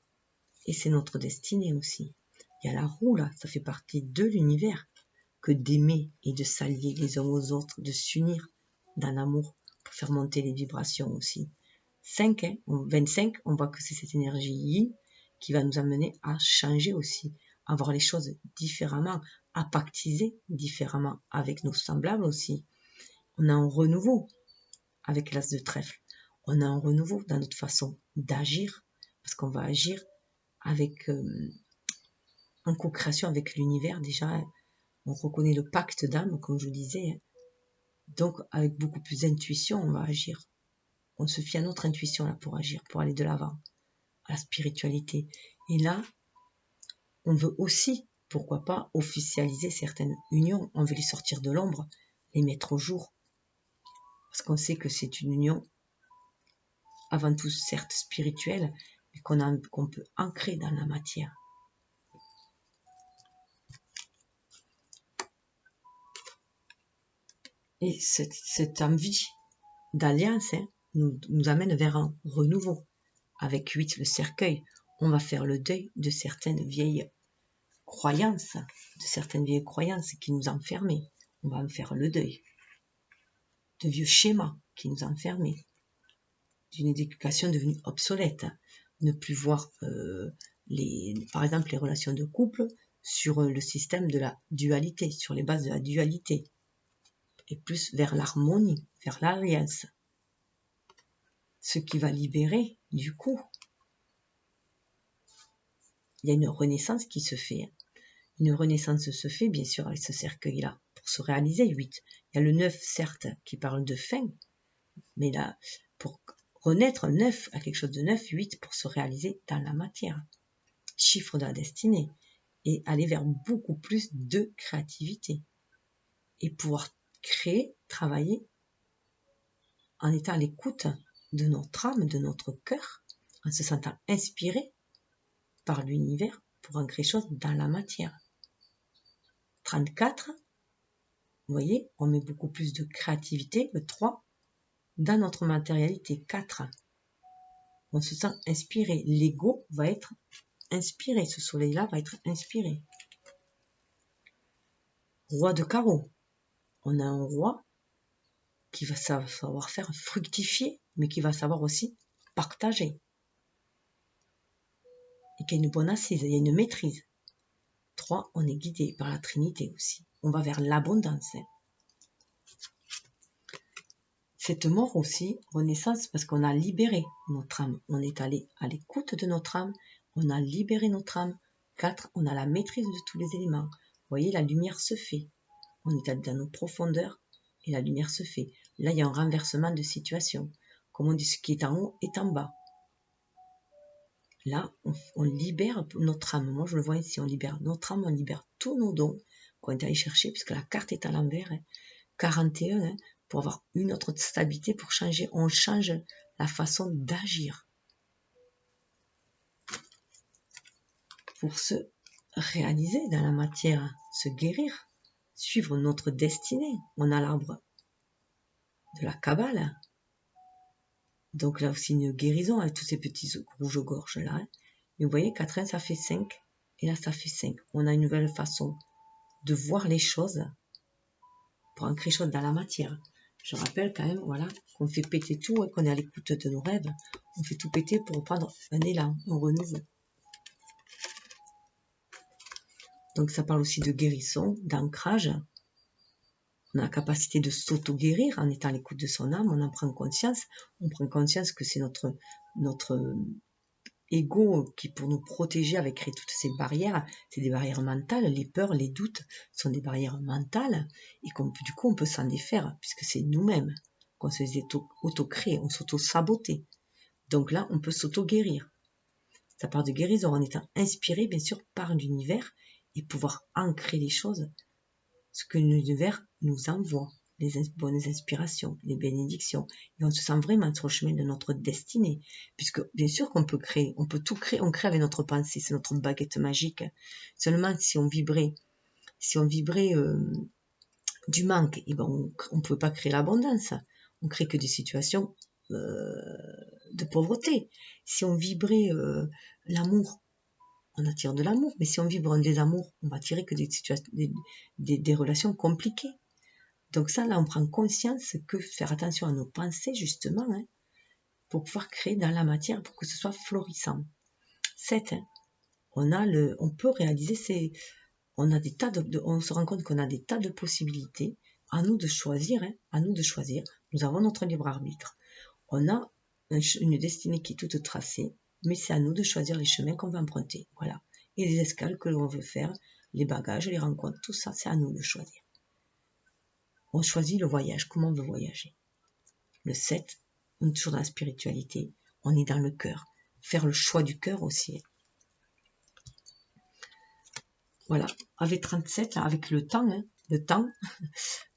Et c'est notre destinée aussi. Il y a la roue là, ça fait partie de l'univers. Que d'aimer et de s'allier les uns aux autres, de s'unir dans l'amour pour faire monter les vibrations aussi. 5, hein, 25, on voit que c'est cette énergie yin qui va nous amener à changer aussi, à voir les choses différemment, à pactiser différemment avec nos semblables aussi. On a un renouveau avec l'as de trèfle. On a un renouveau dans notre façon d'agir, parce qu'on va agir avec en co-création avec l'univers déjà. On reconnaît le pacte d'âme, comme je vous disais. Donc, avec beaucoup plus d'intuition, on va agir. On se fie à notre intuition là pour agir, pour aller de l'avant, à la spiritualité. Et là, on veut aussi, pourquoi pas, officialiser certaines unions. On veut les sortir de l'ombre, les mettre au jour. Parce qu'on sait que c'est une union, avant tout, certes spirituelle, mais qu'on peut ancrer dans la matière. Et cette envie d'alliance nous amène vers un renouveau. Avec 8, le cercueil, on va faire le deuil de certaines vieilles croyances, qui nous enfermaient. On va en faire le deuil. De vieux schémas qui nous enfermaient. D'une éducation devenue obsolète. Ne plus voir, par exemple, les relations de couple sur le système de la dualité, sur les bases de la dualité. Et plus vers l'harmonie, vers l'alliance. Ce qui va libérer, du coup, il y a une renaissance qui se fait. Une renaissance se fait, bien sûr, avec ce cercueil-là, pour se réaliser. 8. Il y a le 9, certes, qui parle de fin, Mais là, pour renaître 9 à quelque chose de neuf, 8 pour se réaliser dans la matière. Chiffre de la destinée. Et aller vers beaucoup plus de créativité. Et pouvoir créer, travailler en étant à l'écoute de notre âme, de notre cœur, en se sentant inspiré par l'univers pour en créer chose dans la matière. 34, vous voyez, on met beaucoup plus de créativité, le 3, dans notre matérialité. 4, on se sent inspiré. L'ego va être inspiré, ce soleil-là va être inspiré. Roi de carreau, on a un roi qui va savoir faire fructifier, mais qui va savoir aussi partager. Et qui a une bonne assise, il y a une maîtrise. 3, on est guidé par la Trinité aussi. On va vers l'abondance. Cette mort aussi, renaissance, parce qu'on a libéré notre âme. On est allé à l'écoute de notre âme. On a libéré notre âme. 4, on a la maîtrise de tous les éléments. Vous voyez, la lumière se fait. On est allé dans nos profondeurs et la lumière se fait. Là, il y a un renversement de situation. Comme on dit, ce qui est en haut est en bas. Là, on libère notre âme. Moi, je le vois ici, on libère notre âme, on libère tous nos dons qu'on est allé chercher, puisque la carte est à l'envers. 41, pour avoir une autre stabilité, pour changer. On change la façon d'agir. Pour se réaliser dans la matière, se guérir, suivre notre destinée. On a l'arbre de la Kabbale. Donc là aussi une guérison avec tous ces petits rouges-gorges là. Et vous voyez, 4, ça fait 5. Et là, ça fait 5. On a une nouvelle façon de voir les choses pour ancrer les choses dans la matière. Je rappelle quand même, voilà, qu'on fait péter tout, qu'on est à l'écoute de nos rêves. On fait tout péter pour reprendre un élan, un renouveau. Donc ça parle aussi de guérison, d'ancrage. On a la capacité de s'auto-guérir en étant à l'écoute de son âme, on en prend conscience. On prend conscience que c'est notre ego qui, pour nous protéger, avait créé toutes ces barrières. C'est des barrières mentales, les peurs, les doutes sont des barrières mentales et du coup on peut s'en défaire puisque c'est nous-mêmes qu'on se les auto-créer, on s'auto-saboter. Donc là, on peut s'auto-guérir. Ça part de guérison en étant inspiré, bien sûr, par l'univers et pouvoir ancrer les choses, ce que l'univers nous envoie, les bonnes inspirations, les bénédictions. Et on se sent vraiment sur le chemin de notre destinée. Puisque, bien sûr qu'on peut créer, on peut tout créer, on crée avec notre pensée, c'est notre baguette magique. Seulement, si on vibrait du manque, et ben on ne peut pas créer l'abondance. On crée que des situations de pauvreté. Si on vibrait l'amour, on attire de l'amour. Mais si on vibre un désamour, on va attirer que des situations, des relations compliquées. Donc ça, là, on prend conscience que faire attention à nos pensées, justement, pour pouvoir créer dans la matière, pour que ce soit florissant. 7, on peut réaliser on se rend compte qu'on a des tas de possibilités. À nous de choisir, Nous avons notre libre arbitre. On a une destinée qui est toute tracée, mais c'est à nous de choisir les chemins qu'on va emprunter. Voilà. Et les escales que l'on veut faire, les bagages, les rencontres, tout ça, c'est à nous de choisir. On choisit le voyage, comment on veut voyager. Le 7, on est toujours dans la spiritualité, on est dans le cœur. Faire le choix du cœur aussi. Voilà, avec 37, avec le temps,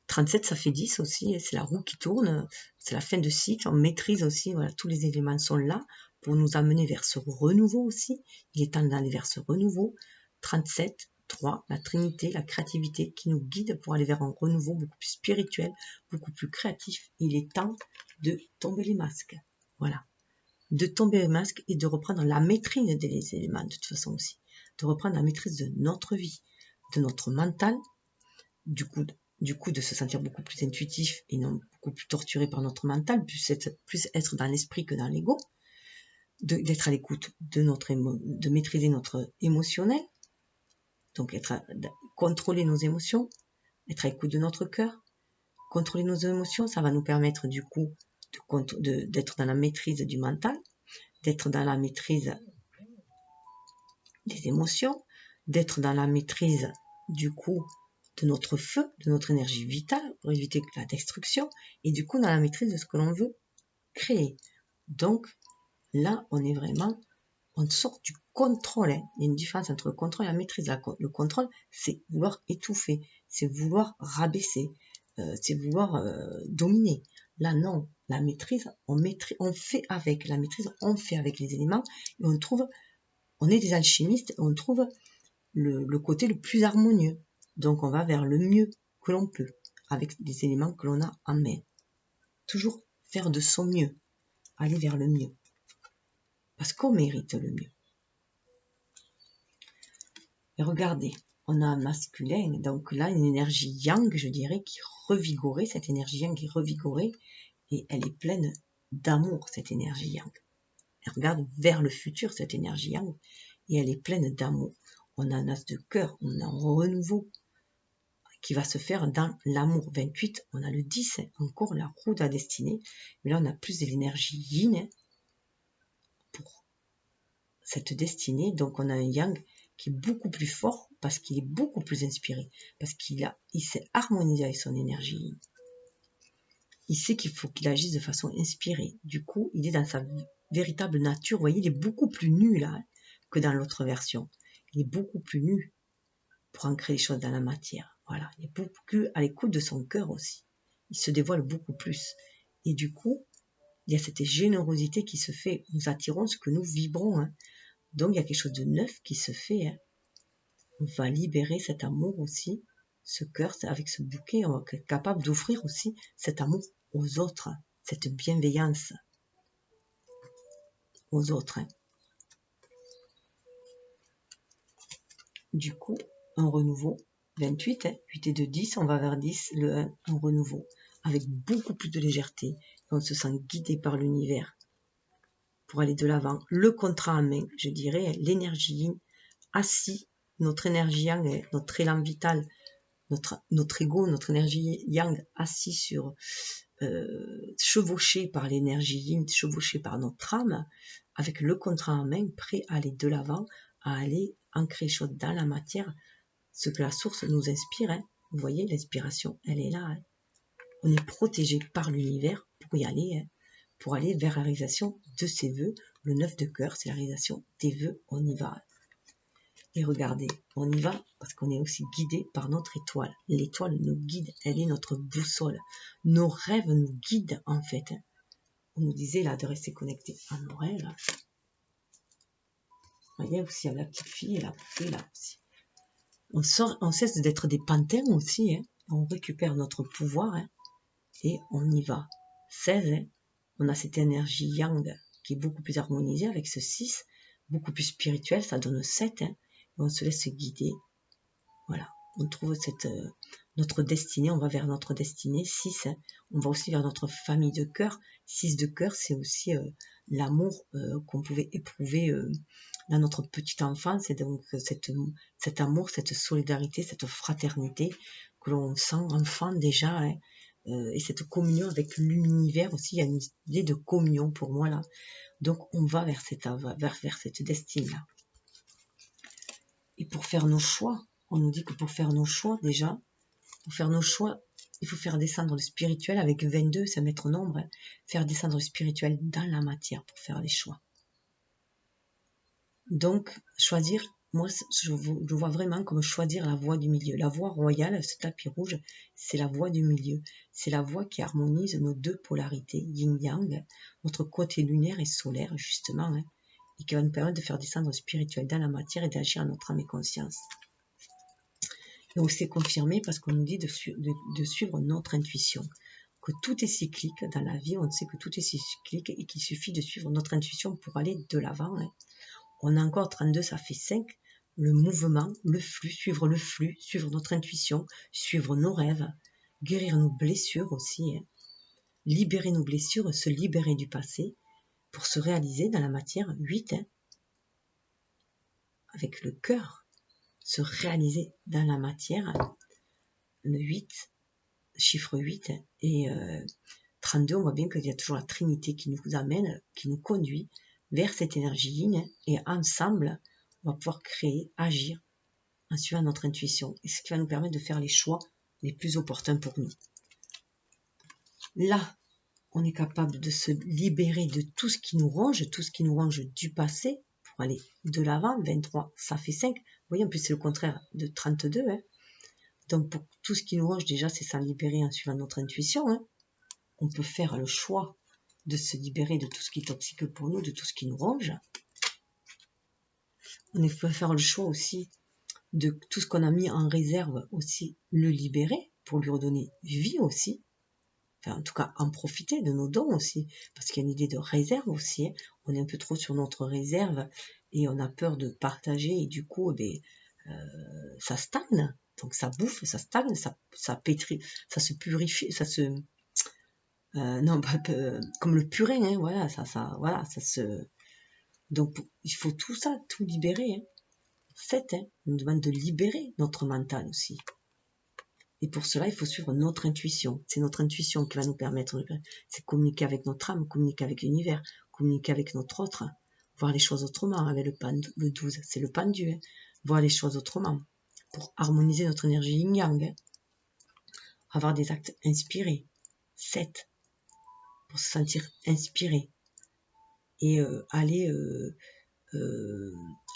37 ça fait 10 aussi, c'est la roue qui tourne, c'est la fin de cycle, on maîtrise aussi, voilà, tous les éléments sont là pour nous amener vers ce renouveau aussi, il est temps d'aller vers ce renouveau. 37, 3, la Trinité, la créativité qui nous guide pour aller vers un renouveau beaucoup plus spirituel, beaucoup plus créatif. Il est temps de tomber les masques, voilà, de tomber les masques et de reprendre la maîtrise des éléments de toute façon aussi, de reprendre la maîtrise de notre vie, de notre mental, du coup de se sentir beaucoup plus intuitif et non beaucoup plus torturé par notre mental, plus être dans l'esprit que dans l'ego, d'être à l'écoute de maîtriser notre émotionnel, donc contrôler nos émotions, être à l'écoute de notre cœur. Contrôler nos émotions, ça va nous permettre du coup d'être dans la maîtrise du mental, d'être dans la maîtrise des émotions, d'être dans la maîtrise du coup de notre feu, de notre énergie vitale, pour éviter la destruction, et du coup, on a la maîtrise de ce que l'on veut créer. Donc, là, on est vraiment, on sort du contrôle. Hein. Il y a une différence entre le contrôle et la maîtrise. Le contrôle, c'est vouloir étouffer, c'est vouloir rabaisser, c'est vouloir dominer. Là, non, la maîtrise, on fait avec. La maîtrise, on fait avec les éléments, et on est des alchimistes, et on trouve le côté le plus harmonieux. Donc, on va vers le mieux que l'on peut, avec les éléments que l'on a en main. Toujours faire de son mieux, aller vers le mieux. Parce qu'on mérite le mieux. Et regardez, on a un masculin, donc là, une énergie yang, je dirais, qui est revigorée, cette énergie yang est revigorée, et elle est pleine d'amour, cette énergie yang. Elle regarde vers le futur, cette énergie yang, et elle est pleine d'amour. On a un as de cœur, on a un renouveau qui va se faire dans l'amour. 28, on a le 10, encore la roue de la destinée, mais là, on a plus de l'énergie yin pour cette destinée, donc on a un yang qui est beaucoup plus fort parce qu'il est beaucoup plus inspiré, parce il s'est harmonisé avec son énergie. Il sait qu'il faut qu'il agisse de façon inspirée. Du coup, il est dans sa véritable nature. Vous voyez, il est beaucoup plus nu là que dans l'autre version. Il est beaucoup plus nu pour ancrer les choses dans la matière. Voilà, il est beaucoup plus à l'écoute de son cœur aussi. Il se dévoile beaucoup plus. Et du coup, il y a cette générosité qui se fait. Nous attirons ce que nous vibrons. Hein. Donc, il y a quelque chose de neuf qui se fait. Hein. On va libérer cet amour aussi, ce cœur, avec ce bouquet, on va être capable d'offrir aussi cet amour aux autres, cette bienveillance aux autres. Du coup, un renouveau, 28, 8 et 2, 10, on va vers 10, le 1, un renouveau, avec beaucoup plus de légèreté, on se sent guidé par l'univers pour aller de l'avant. Le contrat en main, je dirais, l'énergie yin, assis, notre énergie yang, notre élan vital, notre ego, notre énergie yang assis sur, chevauché par l'énergie yin, chevauché par notre âme, avec le contrat en main, prêt à aller de l'avant, à aller ancrer les choses dans la matière, ce que la source nous inspire. Hein. Vous voyez, l'inspiration, elle est là. Hein. On est protégé par l'univers pour y aller, hein, pour aller vers la réalisation de ses vœux. Le 9 de cœur, c'est la réalisation des vœux, on y va. Et regardez, on y va parce qu'on est aussi guidé par notre étoile. L'étoile nous guide, elle est notre boussole. Nos rêves nous guident en fait. On nous disait là de rester connecté à nos rêves. Vous voyez aussi, il y a la petite fille et la poupée là aussi. On cesse d'être des pantins aussi. Hein. On récupère notre pouvoir hein, et on y va. 16, hein, on a cette énergie yang qui est beaucoup plus harmonisée avec ce 6, beaucoup plus spirituel, ça donne 7. Hein, on se laisse guider. Voilà, on trouve notre destinée, on va vers notre destinée. 6, hein, on va aussi vers notre famille de cœur. 6 de cœur, c'est aussi l'amour qu'on pouvait éprouver dans notre petite enfance. Et donc cet amour, cette solidarité, cette fraternité que l'on sent enfant déjà. Hein, et cette communion avec l'univers aussi, il y a une idée de communion pour moi là. Donc on va vers cette destinée-là. Et pour faire nos choix, on nous dit que pour faire nos choix, déjà, pour faire nos choix, il faut faire descendre le spirituel avec 22, c'est mettre nombre, hein, faire descendre le spirituel dans la matière pour faire les choix. Donc, choisir, moi, je vois vraiment comme choisir la voie du milieu. La voie royale, ce tapis rouge, c'est la voie du milieu. C'est la voie qui harmonise nos deux polarités, yin-yang, notre côté lunaire et solaire, justement, hein, et qui va nous permettre de faire descendre le spirituel dans la matière et d'agir à notre âme et conscience. Et on s'est confirmé parce qu'on nous dit de suivre notre intuition, que tout est cyclique dans la vie, on sait que tout est cyclique et qu'il suffit de suivre notre intuition pour aller de l'avant. Hein. On a encore 32, ça fait 5, le mouvement, le flux, suivre notre intuition, suivre nos rêves, guérir nos blessures aussi, hein. Libérer nos blessures, se libérer du passé pour se réaliser dans la matière. 8, hein, avec le cœur, se réaliser dans la matière, le 8, chiffre 8, et 32, on voit bien qu'il y a toujours la Trinité qui nous amène, qui nous conduit vers cette énergie yin, et ensemble, on va pouvoir créer, agir en suivant notre intuition. Et ce qui va nous permettre de faire les choix les plus opportuns pour nous. Là, on est capable de se libérer de tout ce qui nous ronge du passé, pour aller de l'avant. 23, ça fait 5. Vous voyez, en plus, c'est le contraire de 32. Hein. Donc, pour tout ce qui nous ronge, déjà, c'est s'en libérer en suivant notre intuition. Hein. On peut faire le choix de se libérer de tout ce qui est toxique pour nous, de tout ce qui nous ronge. On peut faire le choix aussi de tout ce qu'on a mis en réserve aussi, le libérer pour lui redonner vie aussi. Enfin, en tout cas, en profiter de nos dons aussi, parce qu'il y a une idée de réserve aussi. Hein. On est un peu trop sur notre réserve et on a peur de partager et du coup, ça stagne. Donc ça bouffe, ça stagne, ça pétrit, ça se purifie, ça se... non, comme le purin, hein, voilà, ça se... Donc, il faut tout ça, tout libérer. Hein. 7, hein, on nous demande de libérer notre mental aussi. Et pour cela, il faut suivre notre intuition. C'est notre intuition qui va nous permettre, c'est communiquer avec notre âme, communiquer avec l'univers, communiquer avec notre autre, voir les choses autrement. Avec le 12, c'est le pendu, hein, voir les choses autrement, pour harmoniser notre énergie yin-yang. Hein. Avoir des actes inspirés. 7, pour se sentir inspiré. Et aller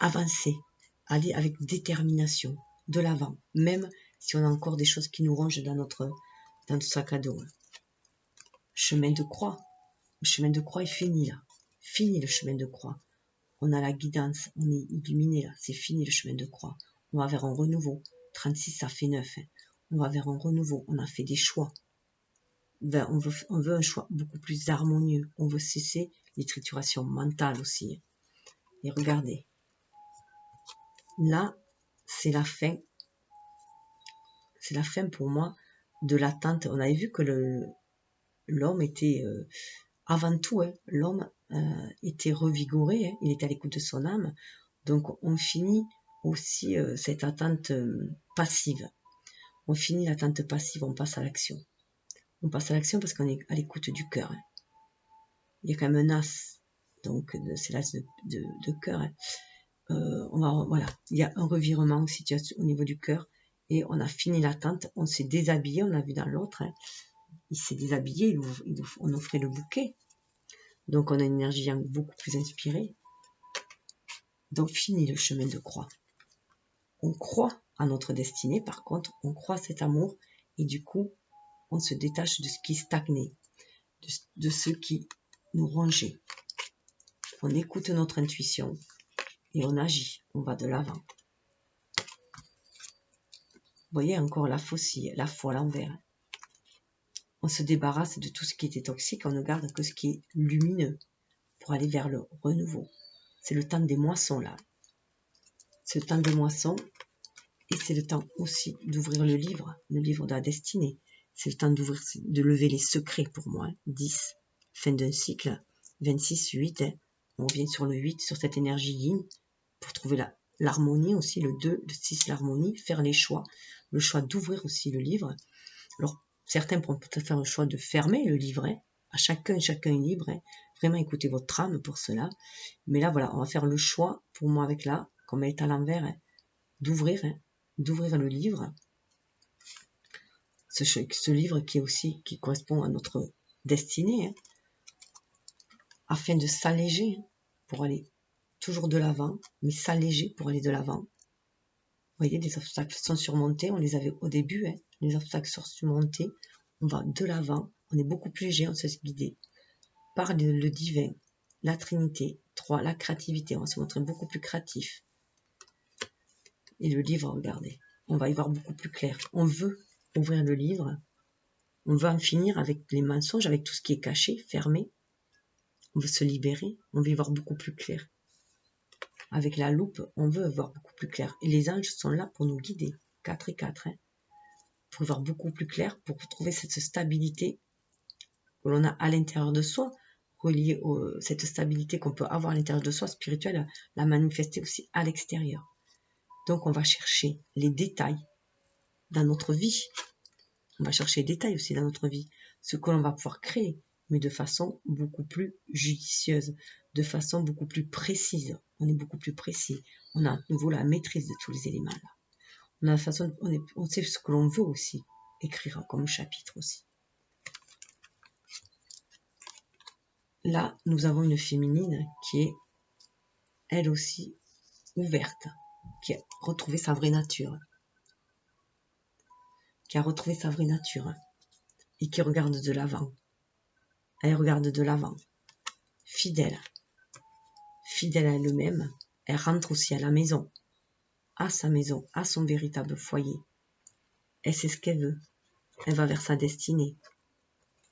avancer, aller avec détermination de l'avant, même si on a encore des choses qui nous rongent dans notre sac à dos. Chemin de croix. Le chemin de croix est fini là. Fini le chemin de croix. On a la guidance, on est illuminé là. C'est fini le chemin de croix. On va vers un renouveau. 36, ça fait 9. Hein. On va vers un renouveau. On a fait des choix. On veut un choix beaucoup plus harmonieux. On veut cesser les triturations mentales aussi. Et regardez. Là, c'est la fin. C'est la fin pour moi de l'attente. On avait vu que l'homme était, avant tout, hein, l'homme était revigoré, hein, il était à l'écoute de son âme. Donc on finit aussi cette attente passive. On finit l'attente passive, on passe à l'action. On passe à l'action parce qu'on est à l'écoute du cœur. Hein. Il y a quand même un as, donc c'est l'as de cœur. Hein. Voilà, il y a un revirement aussi au niveau du cœur et on a fini l'attente, on s'est déshabillé, on a vu dans l'autre, hein, il s'est déshabillé, on offrait le bouquet, donc on a une énergie beaucoup plus inspirée. Donc fini le chemin de croix. On croit à notre destinée, par contre, on croit à cet amour et du coup, on se détache de ce qui stagnait, de ce qui nous rongeait. On écoute notre intuition. Et on agit, on va de l'avant. Vous voyez encore la faucille, la foi à l'envers. On se débarrasse de tout ce qui était toxique, on ne garde que ce qui est lumineux pour aller vers le renouveau. C'est le temps des moissons là. C'est le temps des moissons et c'est le temps aussi d'ouvrir le livre de la destinée. C'est le temps d'ouvrir, de lever les secrets pour moi. 10, fin d'un cycle. 26, 8. Hein. On revient sur le 8, sur cette énergie yin pour trouver l'harmonie aussi, le 2, le 6, l'harmonie, faire les choix, le choix d'ouvrir aussi le livre. Alors, certains pourront peut-être faire le choix de fermer le livre, hein. À chacun est libre, hein. Vraiment écoutez votre âme pour cela. Mais là, voilà, on va faire le choix, pour moi, avec là, comme elle est à l'envers, hein, d'ouvrir le livre. Ce livre qui correspond à notre destinée, hein, afin de s'alléger, hein, pour aller toujours de l'avant, mais s'alléger pour aller de l'avant. Vous voyez, les obstacles sont surmontés, on les avait au début, hein. Les obstacles sont surmontés, on va de l'avant, on est beaucoup plus léger, on se laisse guider par le divin, la Trinité. 3, la créativité, on va se montrer beaucoup plus créatif. Et le livre, regardez, on va y voir beaucoup plus clair. On veut ouvrir le livre, on veut en finir avec les mensonges, avec tout ce qui est caché, fermé. On veut se libérer, on veut y voir beaucoup plus clair. Avec la loupe, on veut voir beaucoup plus clair. Et les anges sont là pour nous guider. 4 et 4. Hein, pour voir beaucoup plus clair, pour trouver cette stabilité que l'on a à l'intérieur de soi, reliée à cette stabilité qu'on peut avoir à l'intérieur de soi, spirituelle, la manifester aussi à l'extérieur. Donc on va chercher les détails dans notre vie. On va chercher les détails aussi dans notre vie. Ce que l'on va pouvoir créer, mais de façon beaucoup plus judicieuse, de façon beaucoup plus précise. On est beaucoup plus précis. On a à nouveau la maîtrise de tous les éléments là. On a la façon, on sait ce que l'on veut aussi écrire comme chapitre aussi. Là, nous avons une féminine qui est, elle aussi, ouverte, qui a retrouvé sa vraie nature. Qui a retrouvé sa vraie nature et qui regarde de l'avant. Elle regarde de l'avant. Fidèle. Fidèle à elle-même. Elle rentre aussi à la maison. À sa maison, à son véritable foyer. Elle sait ce qu'elle veut. Elle va vers sa destinée.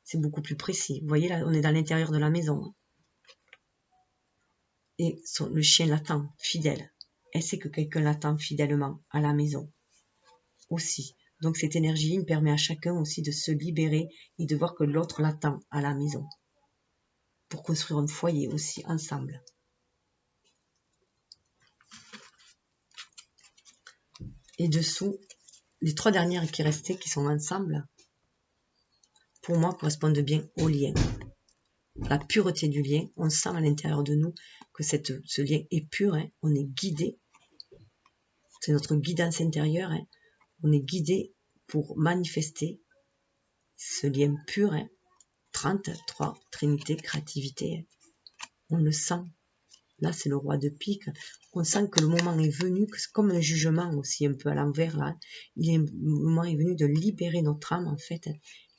C'est beaucoup plus précis. Vous voyez là, on est dans l'intérieur de la maison. Et le chien l'attend, fidèle. Elle sait que quelqu'un l'attend fidèlement à la maison. Aussi. Donc cette énergie permet à chacun aussi de se libérer et de voir que l'autre l'attend à la maison. Pour construire un foyer aussi ensemble. Et dessous, les 3 dernières qui restaient, qui sont ensemble, pour moi correspondent bien au lien. La pureté du lien, on sent à l'intérieur de nous que ce lien est pur, hein, on est guidé. C'est notre guidance intérieure, hein, on est guidé pour manifester ce lien pur, hein, 33, Trinité, créativité, hein, on le sent. Là, c'est le roi de pique. On sent que le moment est venu, que c'est comme un jugement aussi un peu à l'envers. Là, le moment est venu de libérer notre âme, en fait.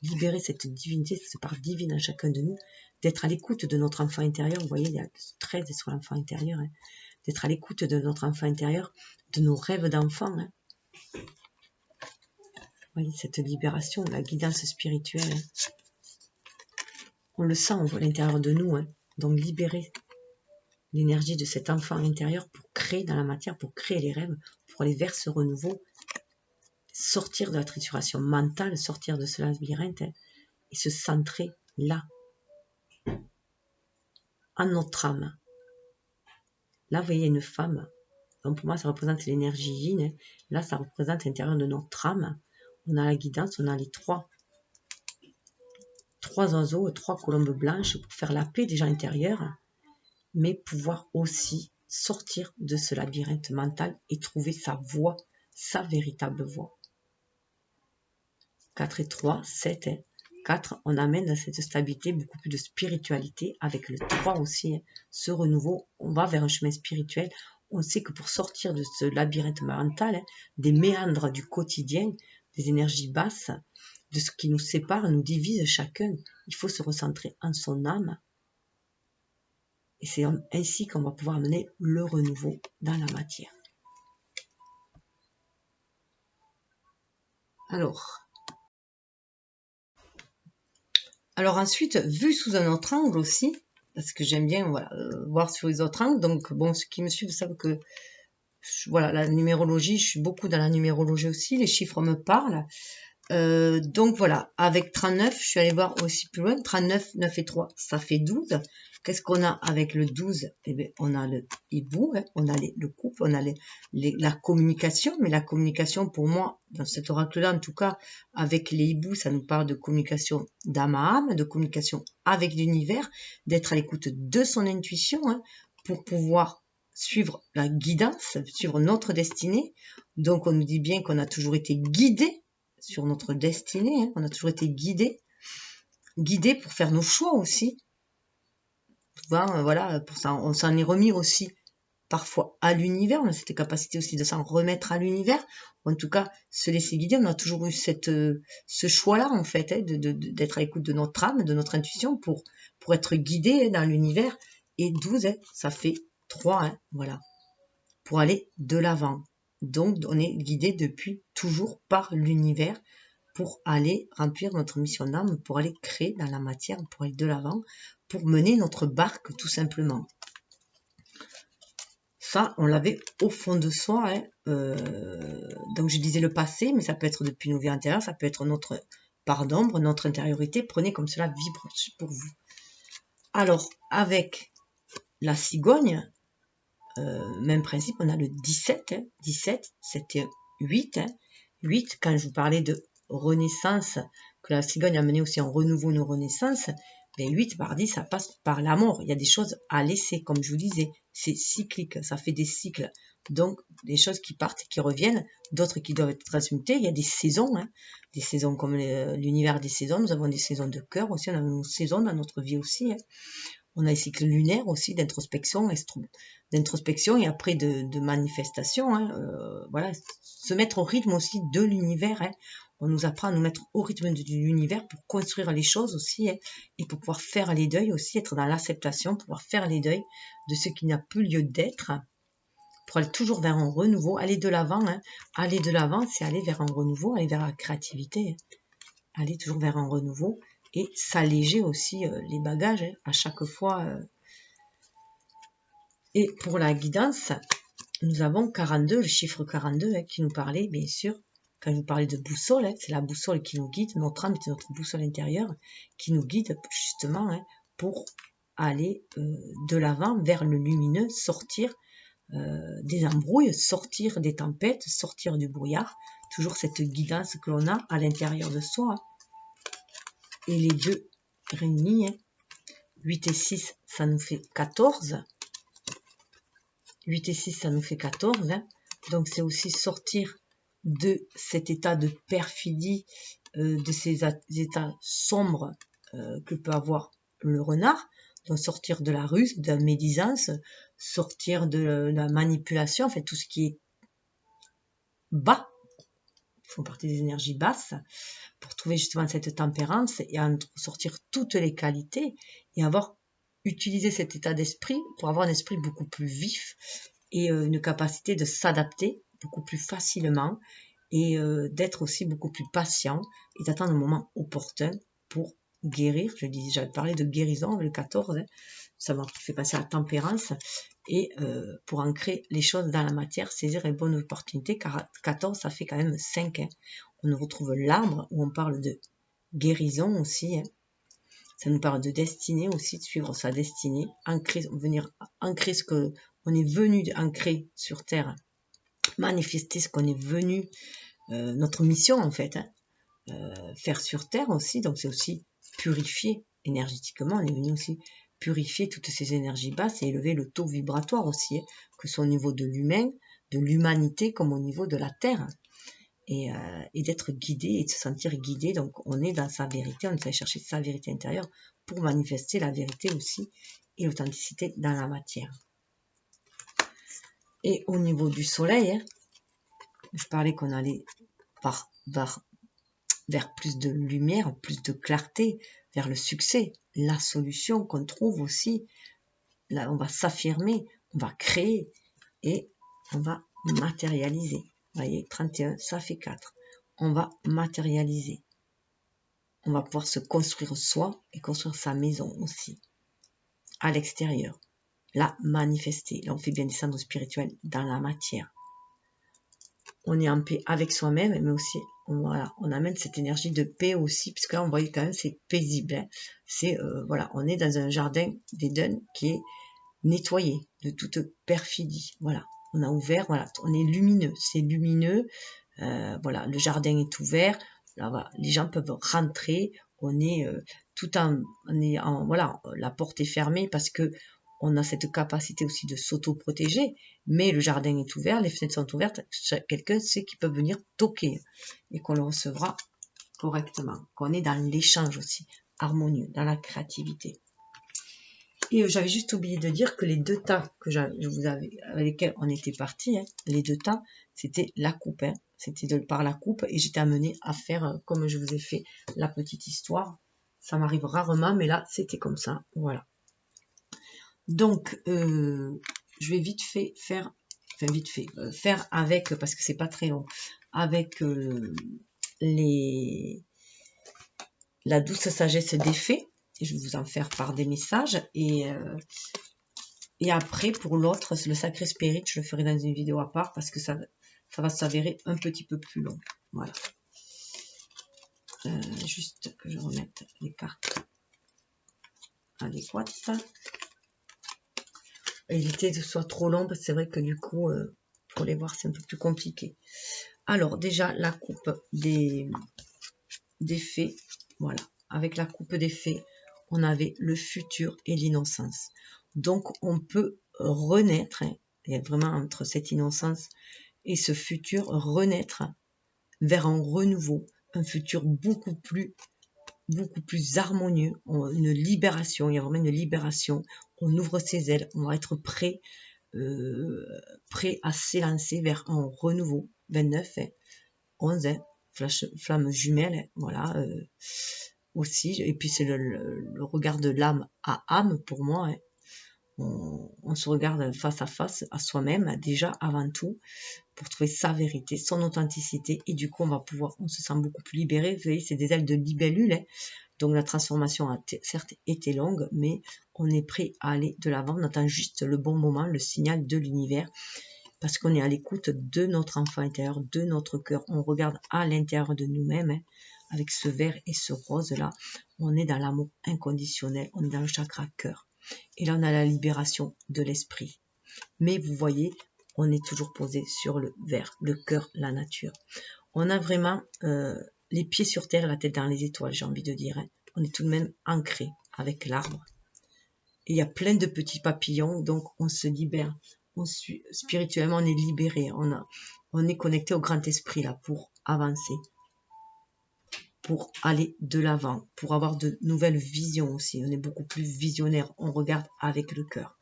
Libérer cette divinité, cette part divine en chacun de nous. D'être à l'écoute de notre enfant intérieur. Vous voyez, il y a 13 sur l'enfant intérieur. Hein. D'être à l'écoute de notre enfant intérieur, de nos rêves d'enfant. Hein. Vous voyez, cette libération, la guidance spirituelle. Hein. On le sent, on voit à l'intérieur de nous. Hein. Donc, libérer l'énergie de cet enfant intérieur pour créer dans la matière, pour créer les rêves, pour aller vers ce renouveau, sortir de la trituration mentale, sortir de ce labyrinthe, hein, et se centrer là, en notre âme. Là, vous voyez une femme, donc pour moi ça représente l'énergie yin, hein. Là ça représente l'intérieur de notre âme. On a la guidance, on a les trois oiseaux, 3 colombes blanches pour faire la paix déjà intérieure, mais pouvoir aussi sortir de ce labyrinthe mental et trouver sa voie, sa véritable voie. 4 et 3, 7, hein. 4, on amène cette stabilité, beaucoup plus de spiritualité, avec le 3 aussi, hein. Ce renouveau, on va vers un chemin spirituel. On sait que pour sortir de ce labyrinthe mental, hein, des méandres du quotidien, des énergies basses, de ce qui nous sépare, nous divise chacun, il faut se recentrer en son âme. Et c'est ainsi qu'on va pouvoir amener le renouveau dans la matière. Alors ensuite, vu sous un autre angle aussi, parce que j'aime bien voir sur les autres angles, donc bon, ceux qui me suivent savent que voilà, la numérologie, je suis beaucoup dans la numérologie aussi, les chiffres me parlent. Donc voilà, avec 39, je suis allée voir aussi plus loin, 39, 9 et 3, ça fait 12. Qu'est-ce qu'on a avec le 12? Eh bien, on a le hibou, hein, on a le couple, on a la communication, mais la communication pour moi, dans cet oracle-là en tout cas, avec les hiboux, ça nous parle de communication d'âme à âme, de communication avec l'univers, d'être à l'écoute de son intuition, hein, pour pouvoir suivre la guidance, suivre notre destinée. Donc on nous dit bien qu'on a toujours été guidé sur notre destinée, hein. On a toujours été guidé pour faire nos choix aussi. Souvent, voilà, pour ça, on s'en est remis aussi parfois à l'univers, on a cette capacité aussi de s'en remettre à l'univers, en tout cas se laisser guider, on a toujours eu ce choix-là en fait, hein, d'être à l'écoute de notre âme, de notre intuition pour être guidé, hein, dans l'univers, et 12, hein, ça fait 3, hein, voilà, pour aller de l'avant. Donc on est guidé depuis toujours par l'univers pour aller remplir notre mission d'âme, pour aller créer dans la matière, pour aller de l'avant, pour mener notre barque tout simplement. Ça, on l'avait au fond de soi. Hein. Donc je disais le passé, mais ça peut être depuis nos vies antérieures, ça peut être notre part d'ombre, notre intériorité. Prenez comme cela vibre pour vous. Alors, avec la cigogne, même principe, on a le 17. Hein. 17, c'était 8. Hein. 8, quand je vous parlais de renaissance, que la cigogne a mené aussi en renouveau, une renaissance, ben 8 par 10, ça passe par la mort. Il y a des choses à laisser, comme je vous disais, c'est cyclique, ça fait des cycles. Donc, des choses qui partent et qui reviennent, d'autres qui doivent être transmutées. Il y a des saisons, hein, des saisons comme l'univers des saisons. Nous avons des saisons de cœur aussi, on a nos saisons dans notre vie aussi. Hein. On a les cycles lunaires aussi d'introspection et après de manifestation. Hein, voilà, se mettre au rythme aussi de l'univers. Hein. On nous apprend à nous mettre au rythme de l'univers pour construire les choses aussi, hein, et pour pouvoir faire les deuils aussi, être dans l'acceptation, pouvoir faire les deuils de ce qui n'a plus lieu d'être, pour aller toujours vers un renouveau, aller de l'avant. Hein. Aller de l'avant, c'est aller vers un renouveau, aller vers la créativité, hein. Aller toujours vers un renouveau et s'alléger aussi les bagages, hein, à chaque fois. Et pour la guidance, nous avons 42, le chiffre 42, hein, qui nous parlait, bien sûr, quand je vous parlais de boussole, hein, c'est la boussole qui nous guide, notre âme est notre boussole intérieure, qui nous guide justement, hein, pour aller de l'avant vers le lumineux, sortir des embrouilles, sortir des tempêtes, sortir du brouillard, toujours cette guidance que l'on a à l'intérieur de soi. Et les deux réunis, hein, 8 et 6, ça nous fait 14. 8 et 6, ça nous fait 14. Hein. Donc, c'est aussi sortir de cet état de perfidie, de ces états sombres que peut avoir le renard. Donc, sortir de la ruse, de la médisance, sortir de la manipulation, en fait, tout ce qui est bas, font partie des énergies basses, pour trouver justement cette tempérance et en sortir toutes les qualités et utiliser cet état d'esprit pour avoir un esprit beaucoup plus vif et une capacité de s'adapter beaucoup plus facilement et d'être aussi beaucoup plus patient et d'attendre le moment opportun pour guérir. J'avais parlé de guérison avec le 14, hein. Ça m'a fait passer à la tempérance et pour ancrer les choses dans la matière, saisir les bonnes opportunités, car 14, ça fait quand même 5. Hein. On retrouve l'arbre où on parle de guérison aussi. Hein. Ça nous parle de destinée aussi, de suivre sa destinée, venir ancrer ce que on est venu ancrer sur Terre, manifester ce qu'on est venu, notre mission en fait, hein, faire sur Terre aussi. Donc c'est aussi purifier énergétiquement, on est venu aussi purifier toutes ces énergies basses et élever le taux vibratoire aussi, hein, que ce soit au niveau de l'humain, de l'humanité comme au niveau de la Terre. Et d'être guidé et de se sentir guidé. Donc on est dans sa vérité, on est allé chercher sa vérité intérieure pour manifester la vérité aussi et l'authenticité dans la matière. Et au niveau du soleil, hein, je parlais qu'on allait vers plus de lumière, plus de clarté, vers le succès, la solution qu'on trouve aussi. Là, on va s'affirmer, on va créer et on va matérialiser. Vous voyez, 31, ça fait 4. On va matérialiser. On va pouvoir se construire soi et construire sa maison aussi, à l'extérieur. La manifester. Là, on fait bien descendre le spirituel dans la matière. On est en paix avec soi-même, mais aussi, voilà, on amène cette énergie de paix aussi, puisque là, on voit quand même, c'est paisible. Hein. C'est, voilà, on est dans un jardin d'Éden qui est nettoyé de toute perfidie. Voilà, on a ouvert, voilà, on est lumineux, c'est lumineux. Voilà, le jardin est ouvert. Là, voilà, les gens peuvent rentrer. On est voilà, la porte est fermée parce que on a cette capacité aussi de s'auto-protéger, mais le jardin est ouvert, les fenêtres sont ouvertes, quelqu'un sait qu'il peut venir toquer et qu'on le recevra correctement, qu'on est dans l'échange aussi, harmonieux, dans la créativité. Et j'avais juste oublié de dire que les deux tas que je vous avais, avec lesquels on était partis, hein, les deux tas, c'était la coupe, hein, c'était par la coupe, et j'étais amenée à faire comme je vous ai fait la petite histoire. Ça m'arrive rarement, mais là, c'était comme ça, voilà. Donc, je vais vite fait faire, faire avec, parce que c'est pas très long, avec la douce sagesse des fées. Et je vais vous en faire par des messages. Et après, pour l'autre, le sacré spirit, je le ferai dans une vidéo à part parce que ça va s'avérer un petit peu plus long. Voilà. Juste que je remette les cartes adéquates. Éviter que ce soit trop long parce que c'est vrai que du coup, pour les voir, c'est un peu plus compliqué. Alors, déjà, la coupe des fées. Voilà. Avec la coupe des fées, on avait le futur et l'innocence. Donc, on peut renaître, hein, Il y a vraiment entre cette innocence et ce futur renaître vers un renouveau, un futur beaucoup plus harmonieux, une libération, il y a vraiment une libération. On ouvre ses ailes, on va être prêt à s'élancer vers un renouveau. 29, 11, flamme jumelle, voilà, aussi. Et puis c'est le regard de l'âme à âme pour moi. On se regarde face à face à soi-même, déjà avant tout, pour trouver sa vérité, son authenticité, et du coup on se sent beaucoup plus libéré. Vous voyez, c'est des ailes de libellule, donc la transformation a certes été longue, mais on est prêt à aller de l'avant. On attend juste le bon moment, le signal de l'univers, parce qu'on est à l'écoute de notre enfant intérieur, de notre cœur. On regarde à l'intérieur de nous-mêmes, avec ce vert et ce rose là. On est dans l'amour inconditionnel, on est dans le chakra cœur. Et là on a la libération de l'esprit. Mais vous voyez, on est toujours posé sur le vert, le cœur, la nature. On a vraiment les pieds sur terre, la tête dans les étoiles, j'ai envie de dire. On est tout de même ancré avec l'arbre. Et il y a plein de petits papillons, donc on se libère. Spirituellement, on est libéré. On est connecté au grand esprit là pour avancer, pour aller de l'avant, pour avoir de nouvelles visions aussi. On est beaucoup plus visionnaire. On regarde avec le cœur.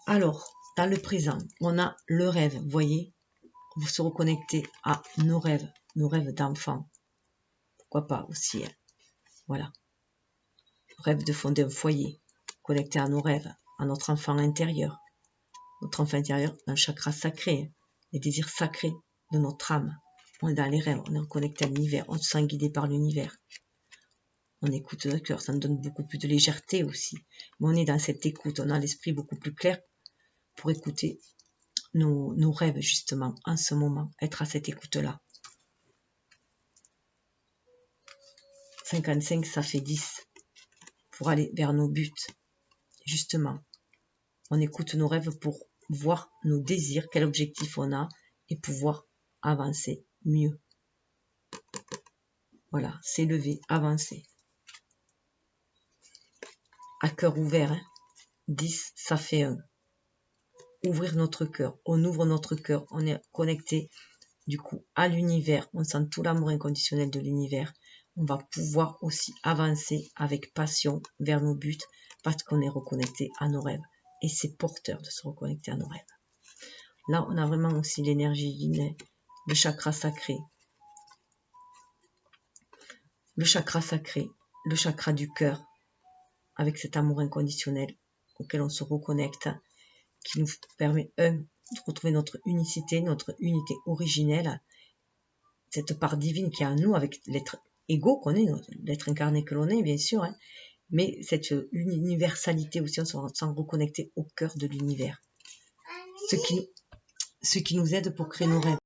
Alors, dans le présent, on a le rêve, vous voyez, vous se reconnectez à nos rêves d'enfant. Pourquoi pas aussi, voilà. Rêve de fonder un foyer, connecté à nos rêves, à notre enfant intérieur. Notre enfant intérieur, un chakra sacré, les désirs sacrés de notre âme. On est dans les rêves, on est connecté à l'univers, on se sent guidé par l'univers. On écoute notre cœur, ça nous donne beaucoup plus de légèreté aussi. Mais on est dans cette écoute, on a l'esprit beaucoup plus clair pour écouter nos rêves justement en ce moment, être à cette écoute-là. 55, ça fait 10 pour aller vers nos buts. Justement, on écoute nos rêves pour voir nos désirs, quel objectif on a et pouvoir avancer mieux. Voilà, s'élever, avancer. À cœur ouvert, 10, ça fait 1. Ouvrir notre cœur, on ouvre notre cœur, on est connecté du coup à l'univers, on sent tout l'amour inconditionnel de l'univers. On va pouvoir aussi avancer avec passion vers nos buts parce qu'on est reconnecté à nos rêves. Et c'est porteur de se reconnecter à nos rêves. Là, on a vraiment aussi l'énergie yin, le chakra sacré. Le chakra sacré, le chakra du cœur, avec cet amour inconditionnel auquel on se reconnecte, qui nous permet, de retrouver notre unicité, notre unité originelle, cette part divine qui est en nous, avec l'être égaux qu'on est, l'être incarné que l'on est, bien sûr, mais cette universalité aussi, on se sent reconnecté au cœur de l'univers. Ce qui nous aide pour créer nos rêves.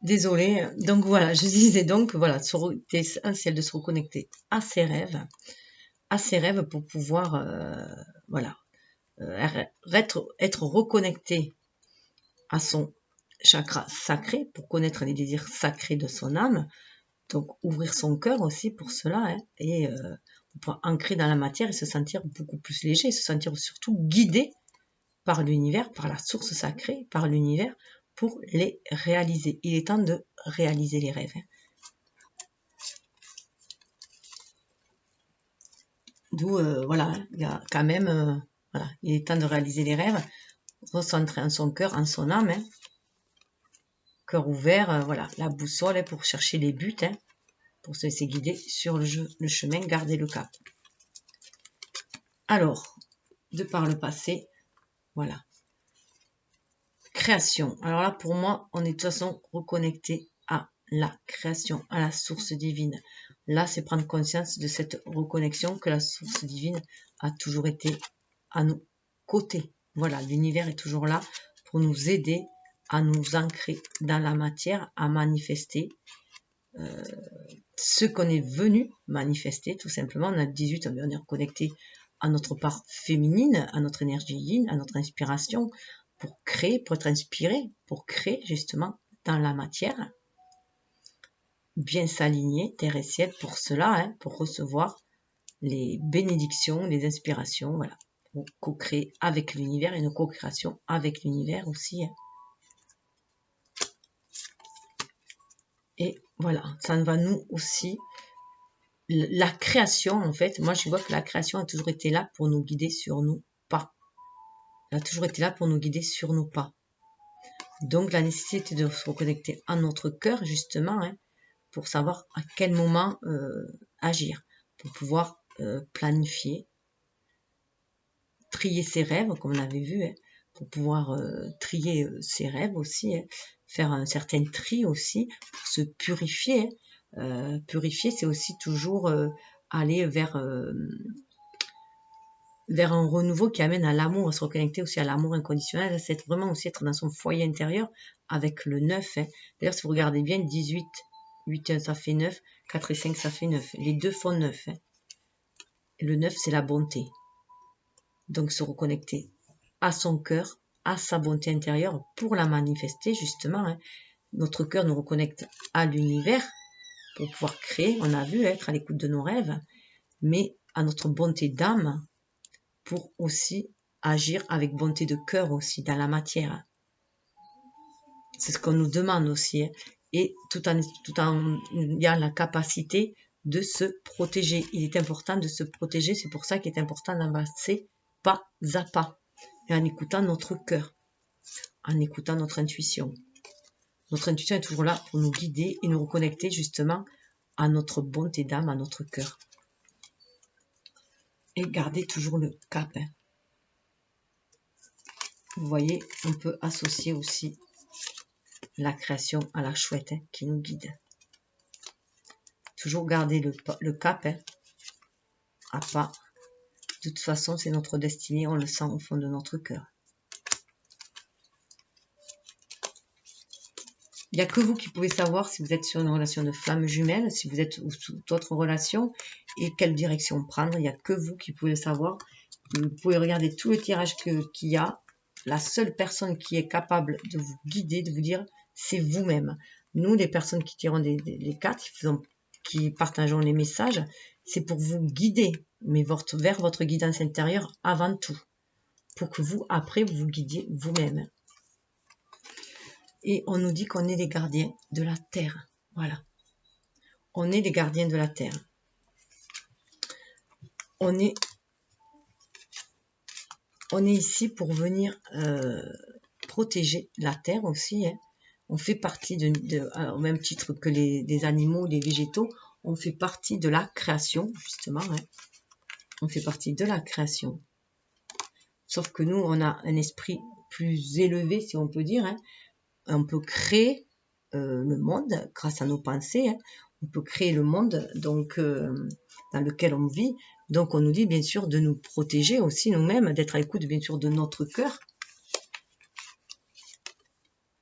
Désolée, donc voilà, je disais donc, voilà, c'est essentiel de se reconnecter à ses rêves pour pouvoir, voilà, être reconnecté à son chakra sacré, pour connaître les désirs sacrés de son âme, donc ouvrir son cœur aussi pour cela, et pour ancrer dans la matière et se sentir beaucoup plus léger, et se sentir surtout guidé par l'univers, par la source sacrée, par l'univers, pour les réaliser. Il est temps de réaliser les rêves. D'où, voilà, il y a quand même, voilà, il est temps de réaliser les rêves, recentrer en son cœur, en son âme, cœur ouvert, voilà, la boussole pour chercher les buts, pour se laisser guider sur le chemin, garder le cap. Alors, de par le passé, voilà. Création. Alors là, pour moi, on est de toute façon reconnecté à la création, à la source divine. Là, c'est prendre conscience de cette reconnexion, que la source divine a toujours été à nos côtés. Voilà, l'univers est toujours là pour nous aider à nous ancrer dans la matière, à manifester ce qu'on est venu manifester, tout simplement. On a 18, on est reconnecté à notre part féminine, à notre énergie yin, à notre inspiration, pour créer, pour être inspiré, pour créer justement dans la matière, bien s'aligner, terre et ciel, pour cela, pour recevoir les bénédictions, les inspirations, voilà. co-créer avec l'univers, une co-création avec l'univers aussi. Et voilà, ça va nous aussi. La création, en fait, moi je vois que la création a toujours été là pour nous guider sur nos pas. Elle a toujours été là pour nous guider sur nos pas. Donc la nécessité de se reconnecter à notre cœur, justement, pour savoir à quel moment agir, pour pouvoir planifier, trier ses rêves, comme on avait vu, pour pouvoir trier ses rêves aussi, faire un certain tri aussi, pour se purifier. Purifier, c'est aussi toujours aller vers un renouveau qui amène à l'amour, à se reconnecter aussi à l'amour inconditionnel, c'est vraiment aussi être dans son foyer intérieur avec le 9. D'ailleurs, si vous regardez bien, 18, 8 et 1, ça fait 9, 4 et 5, ça fait 9. Les deux font 9. Le 9, c'est la bonté. Donc, se reconnecter à son cœur, à sa bonté intérieure pour la manifester, justement. Notre cœur nous reconnecte à l'univers pour pouvoir créer, on a vu, être à l'écoute de nos rêves, mais à notre bonté d'âme pour aussi agir avec bonté de cœur aussi dans la matière. C'est ce qu'on nous demande aussi. Et tout en ayant la capacité de se protéger. Il est important de se protéger, c'est pour ça qu'il est important d'avancer pas à pas, et en écoutant notre cœur, en écoutant notre intuition. Notre intuition est toujours là pour nous guider et nous reconnecter justement à notre bonté d'âme, à notre cœur. Et garder toujours le cap. Vous voyez, on peut associer aussi la création à la chouette qui nous guide. Toujours garder le cap, à pas. De toute façon, c'est notre destinée, on le sent au fond de notre cœur. Il n'y a que vous qui pouvez savoir si vous êtes sur une relation de flamme jumelle, si vous êtes sous d'autres relations et quelle direction prendre. Il n'y a que vous qui pouvez le savoir. Vous pouvez regarder tout le tirage qu'il y a. La seule personne qui est capable de vous guider, de vous dire, c'est vous-même. Nous, les personnes qui tirons les cartes, qui partageons les messages, c'est pour vous guider, mais vers votre guidance intérieure avant tout. Pour que vous, après, vous guidiez vous-même. Et on nous dit qu'on est les gardiens de la terre. Voilà. On est les gardiens de la terre. On est ici pour venir protéger la terre aussi. On fait partie au même titre que les animaux, les végétaux, on fait partie de la création, justement. On fait partie de la création. Sauf que nous, on a un esprit plus élevé, si on peut dire. On peut créer le monde grâce à nos pensées. On peut créer le monde donc dans lequel on vit. Donc on nous dit bien sûr de nous protéger aussi nous-mêmes, d'être à l'écoute bien sûr de notre cœur,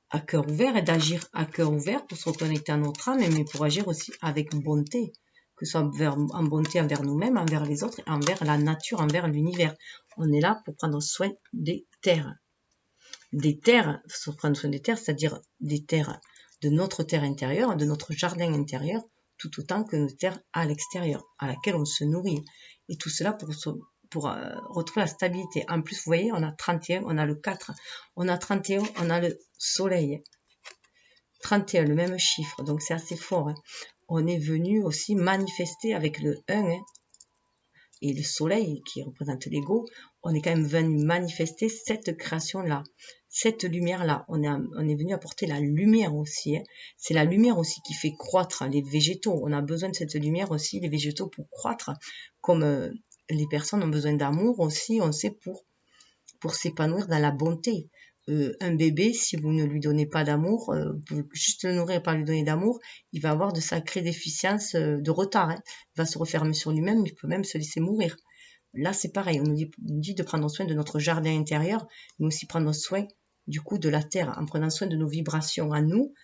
à cœur ouvert, et d'agir à cœur ouvert pour se reconnecter à notre âme, mais pour agir aussi avec bonté, que ce soit en bonté envers nous-mêmes, envers les autres, envers la nature, envers l'univers. On est là pour prendre soin des terres. Des terres, pour prendre soin des terres, c'est-à-dire des terres de notre terre intérieure, de notre jardin intérieur, tout autant que nos terres à l'extérieur, à laquelle on se nourrit. Et tout cela pour retrouver la stabilité. En plus, vous voyez, on a 31, on a le 4, on a 31, on a le soleil. 31, le même chiffre, donc c'est assez fort. On est venu aussi manifester avec le 1 et le soleil qui représente l'ego. On est quand même venu manifester cette création-là, cette lumière-là. On est venu apporter la lumière aussi. C'est la lumière aussi qui fait croître les végétaux. On a besoin de cette lumière aussi, les végétaux, pour croître, comme les personnes ont besoin d'amour aussi, on sait, pour s'épanouir dans la bonté. Un bébé, si vous ne lui donnez pas d'amour, vous pouvez juste le nourrir et pas lui donner d'amour, il va avoir de sacrées déficiences de retard. Il va se refermer sur lui-même, il peut même se laisser mourir. Là, c'est pareil, on nous dit de prendre soin de notre jardin intérieur, mais aussi prendre soin du coup de la terre, en prenant soin de nos vibrations à nous.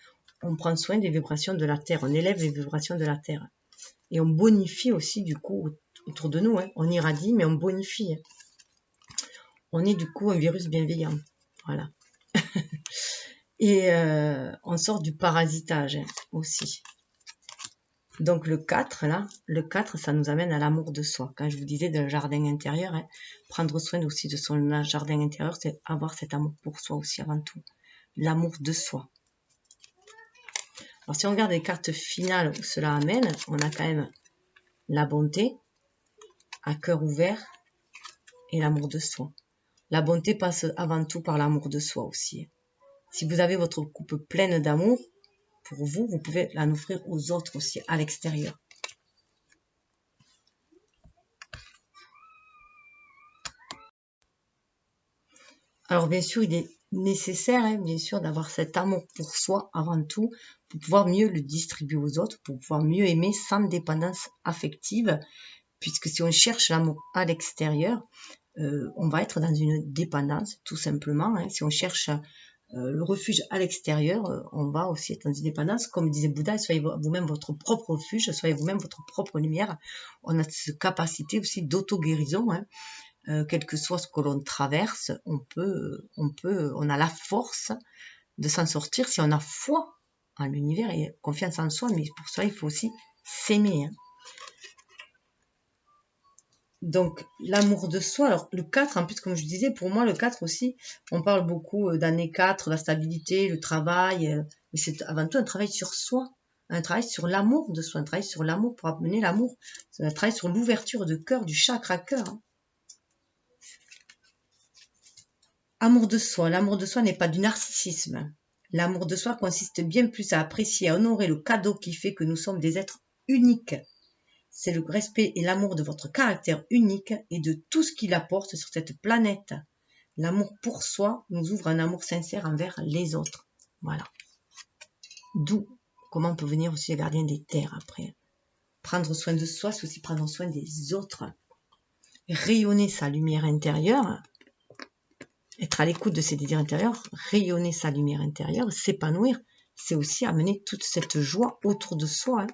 On prend soin des vibrations de la terre, on élève les vibrations de la terre. Et on bonifie aussi du coup autour de nous, on irradie, mais on bonifie. On est du coup un virus bienveillant. Voilà. Et on sort du parasitage aussi. Donc le 4, là, le 4, ça nous amène à l'amour de soi. Quand je vous disais de jardin intérieur, hein, prendre soin aussi de son jardin intérieur, c'est avoir cet amour pour soi aussi avant tout. L'amour de soi. Alors si on regarde les cartes finales où cela amène, on a quand même la bonté, à cœur ouvert, et l'amour de soi. La bonté passe avant tout par l'amour de soi aussi. Si vous avez votre coupe pleine d'amour, pour vous, vous pouvez l'en offrir aux autres aussi, à l'extérieur. Alors bien sûr, il est nécessaire, hein, bien sûr, d'avoir cet amour pour soi avant tout, pour pouvoir mieux le distribuer aux autres, pour pouvoir mieux aimer sans dépendance affective, puisque si on cherche l'amour à l'extérieur, on va être dans une dépendance, tout simplement. Hein. Si on cherche le refuge à l'extérieur, on va aussi être dans une dépendance. Comme disait Bouddha, soyez vous-même votre propre refuge, soyez vous-même votre propre lumière. On a cette capacité aussi d'auto-guérison, hein. Quel que soit ce que l'on traverse, on a la force de s'en sortir si on a foi en l'univers et confiance en soi, mais pour ça, il faut aussi s'aimer. Hein. Donc, l'amour de soi, alors le 4, en plus, comme je disais, pour moi, le 4 aussi, on parle beaucoup d'année 4, la stabilité, le travail, mais c'est avant tout un travail sur soi, un travail sur l'amour de soi, un travail sur l'amour pour amener l'amour, c'est un travail sur l'ouverture de cœur, du chakra cœur. Hein. Amour de soi. L'amour de soi n'est pas du narcissisme. L'amour de soi consiste bien plus à apprécier, à honorer le cadeau qui fait que nous sommes des êtres uniques. C'est le respect et l'amour de votre caractère unique et de tout ce qu'il apporte sur cette planète. L'amour pour soi nous ouvre un amour sincère envers les autres. Voilà. D'où comment on peut venir aussi les gardiens des terres après. Prendre soin de soi, c'est aussi prendre soin des autres. Rayonner sa lumière intérieure, être à l'écoute de ses désirs intérieurs, rayonner sa lumière intérieure, s'épanouir, c'est aussi amener toute cette joie autour de soi, hein.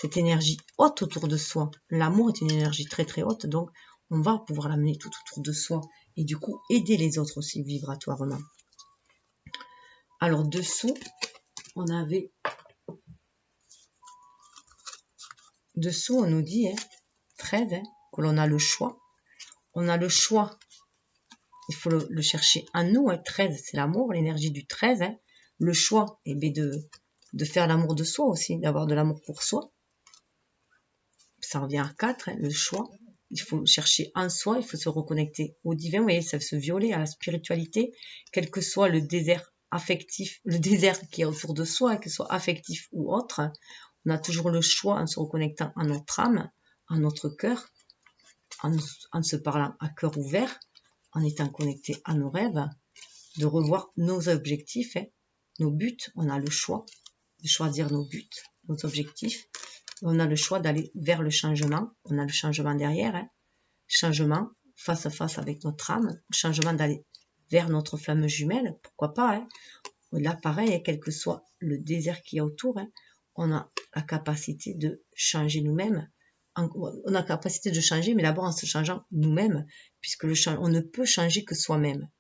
Cette énergie haute autour de soi. L'amour est une énergie très très haute, donc on va pouvoir l'amener tout autour de soi et du coup aider les autres aussi vibratoirement. Alors dessous, on avait... Dessous, on nous dit, hein, 13, hein, que l'on a le choix. On a le choix. Il faut le chercher en nous. Hein. 13, c'est l'amour, l'énergie du 13. Hein. Le choix, eh bien, de faire l'amour de soi aussi, d'avoir de l'amour pour soi. Ça revient à 4, hein, le choix. Il faut chercher en soi, il faut se reconnecter au divin. Vous voyez, ça se violer à la spiritualité, quel que soit le désert affectif, le désert qui est autour de soi, que ce soit affectif ou autre. On a toujours le choix en se reconnectant à notre âme, à notre cœur, en se parlant à cœur ouvert, en étant connecté à nos rêves, de revoir nos objectifs, hein, nos buts. On a le choix de choisir nos buts, nos objectifs. On a le choix d'aller vers le changement. On a le changement derrière. Hein. Changement face à face avec notre âme. Le changement d'aller vers notre flamme jumelle. Pourquoi pas. Hein. Là, pareil, quel que soit le désert qu'il y a autour, hein, on a la capacité de changer nous-mêmes. On a la capacité de changer, mais d'abord en se changeant nous-mêmes, puisque on ne peut changer que soi-même.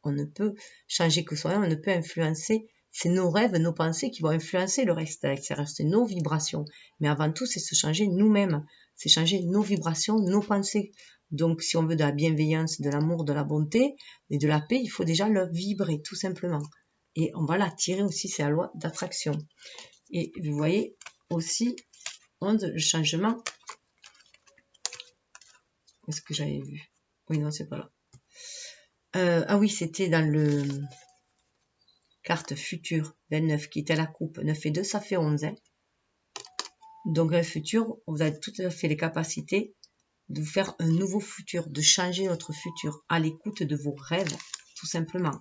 On ne peut changer que soi-même, on ne peut influencer. C'est nos rêves, nos pensées qui vont influencer le reste à l'extérieur. C'est nos vibrations. Mais avant tout, c'est se changer nous-mêmes. C'est changer nos vibrations, nos pensées. Donc, si on veut de la bienveillance, de l'amour, de la bonté et de la paix, il faut déjà le vibrer, tout simplement. Et on va l'attirer aussi, c'est la loi d'attraction. Et vous voyez aussi, le changement. Est-ce que j'avais vu? Oui, non, c'est pas là. Ah oui, c'était dans le carte future 29 qui était la coupe 9 et 2, ça fait 11. Hein. Donc le futur, vous avez tout à fait les capacités de faire un nouveau futur, de changer votre futur à l'écoute de vos rêves, tout simplement.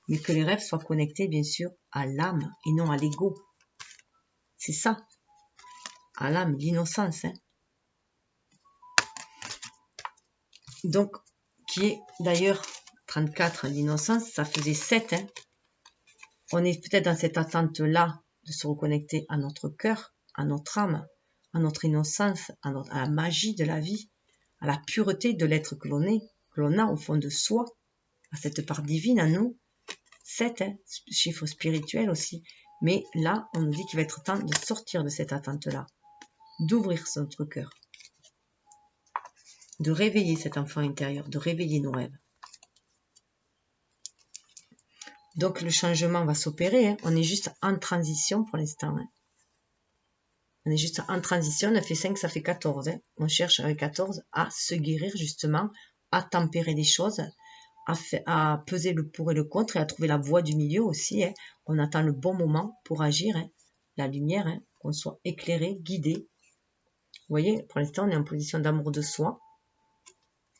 Mais que les rêves soient connectés, bien sûr, à l'âme et non à l'ego. C'est ça, à l'âme, l'innocence. Hein. Donc, qui est d'ailleurs 34, l'innocence, ça faisait 7. Hein. On est peut-être dans cette attente-là de se reconnecter à notre cœur, à notre âme, à notre innocence, à la magie de la vie, à la pureté de l'être que l'on est, que l'on a au fond de soi, à cette part divine en nous. 7, hein, chiffre spirituel aussi. Mais là, on nous dit qu'il va être temps de sortir de cette attente-là. d'ouvrir notre cœur, de réveiller cet enfant intérieur, de réveiller nos rêves. Donc le changement va s'opérer, hein. On est juste en transition pour l'instant. Hein. On est juste en transition, on a fait 5, ça fait 14. Hein. On cherche avec 14 à se guérir justement, à tempérer les choses, à peser le pour et le contre et à trouver la voie du milieu aussi. Hein. On attend le bon moment pour agir, hein. La lumière, hein. Qu'on soit éclairé, guidé. Vous voyez, pour l'instant on est en position d'amour de soi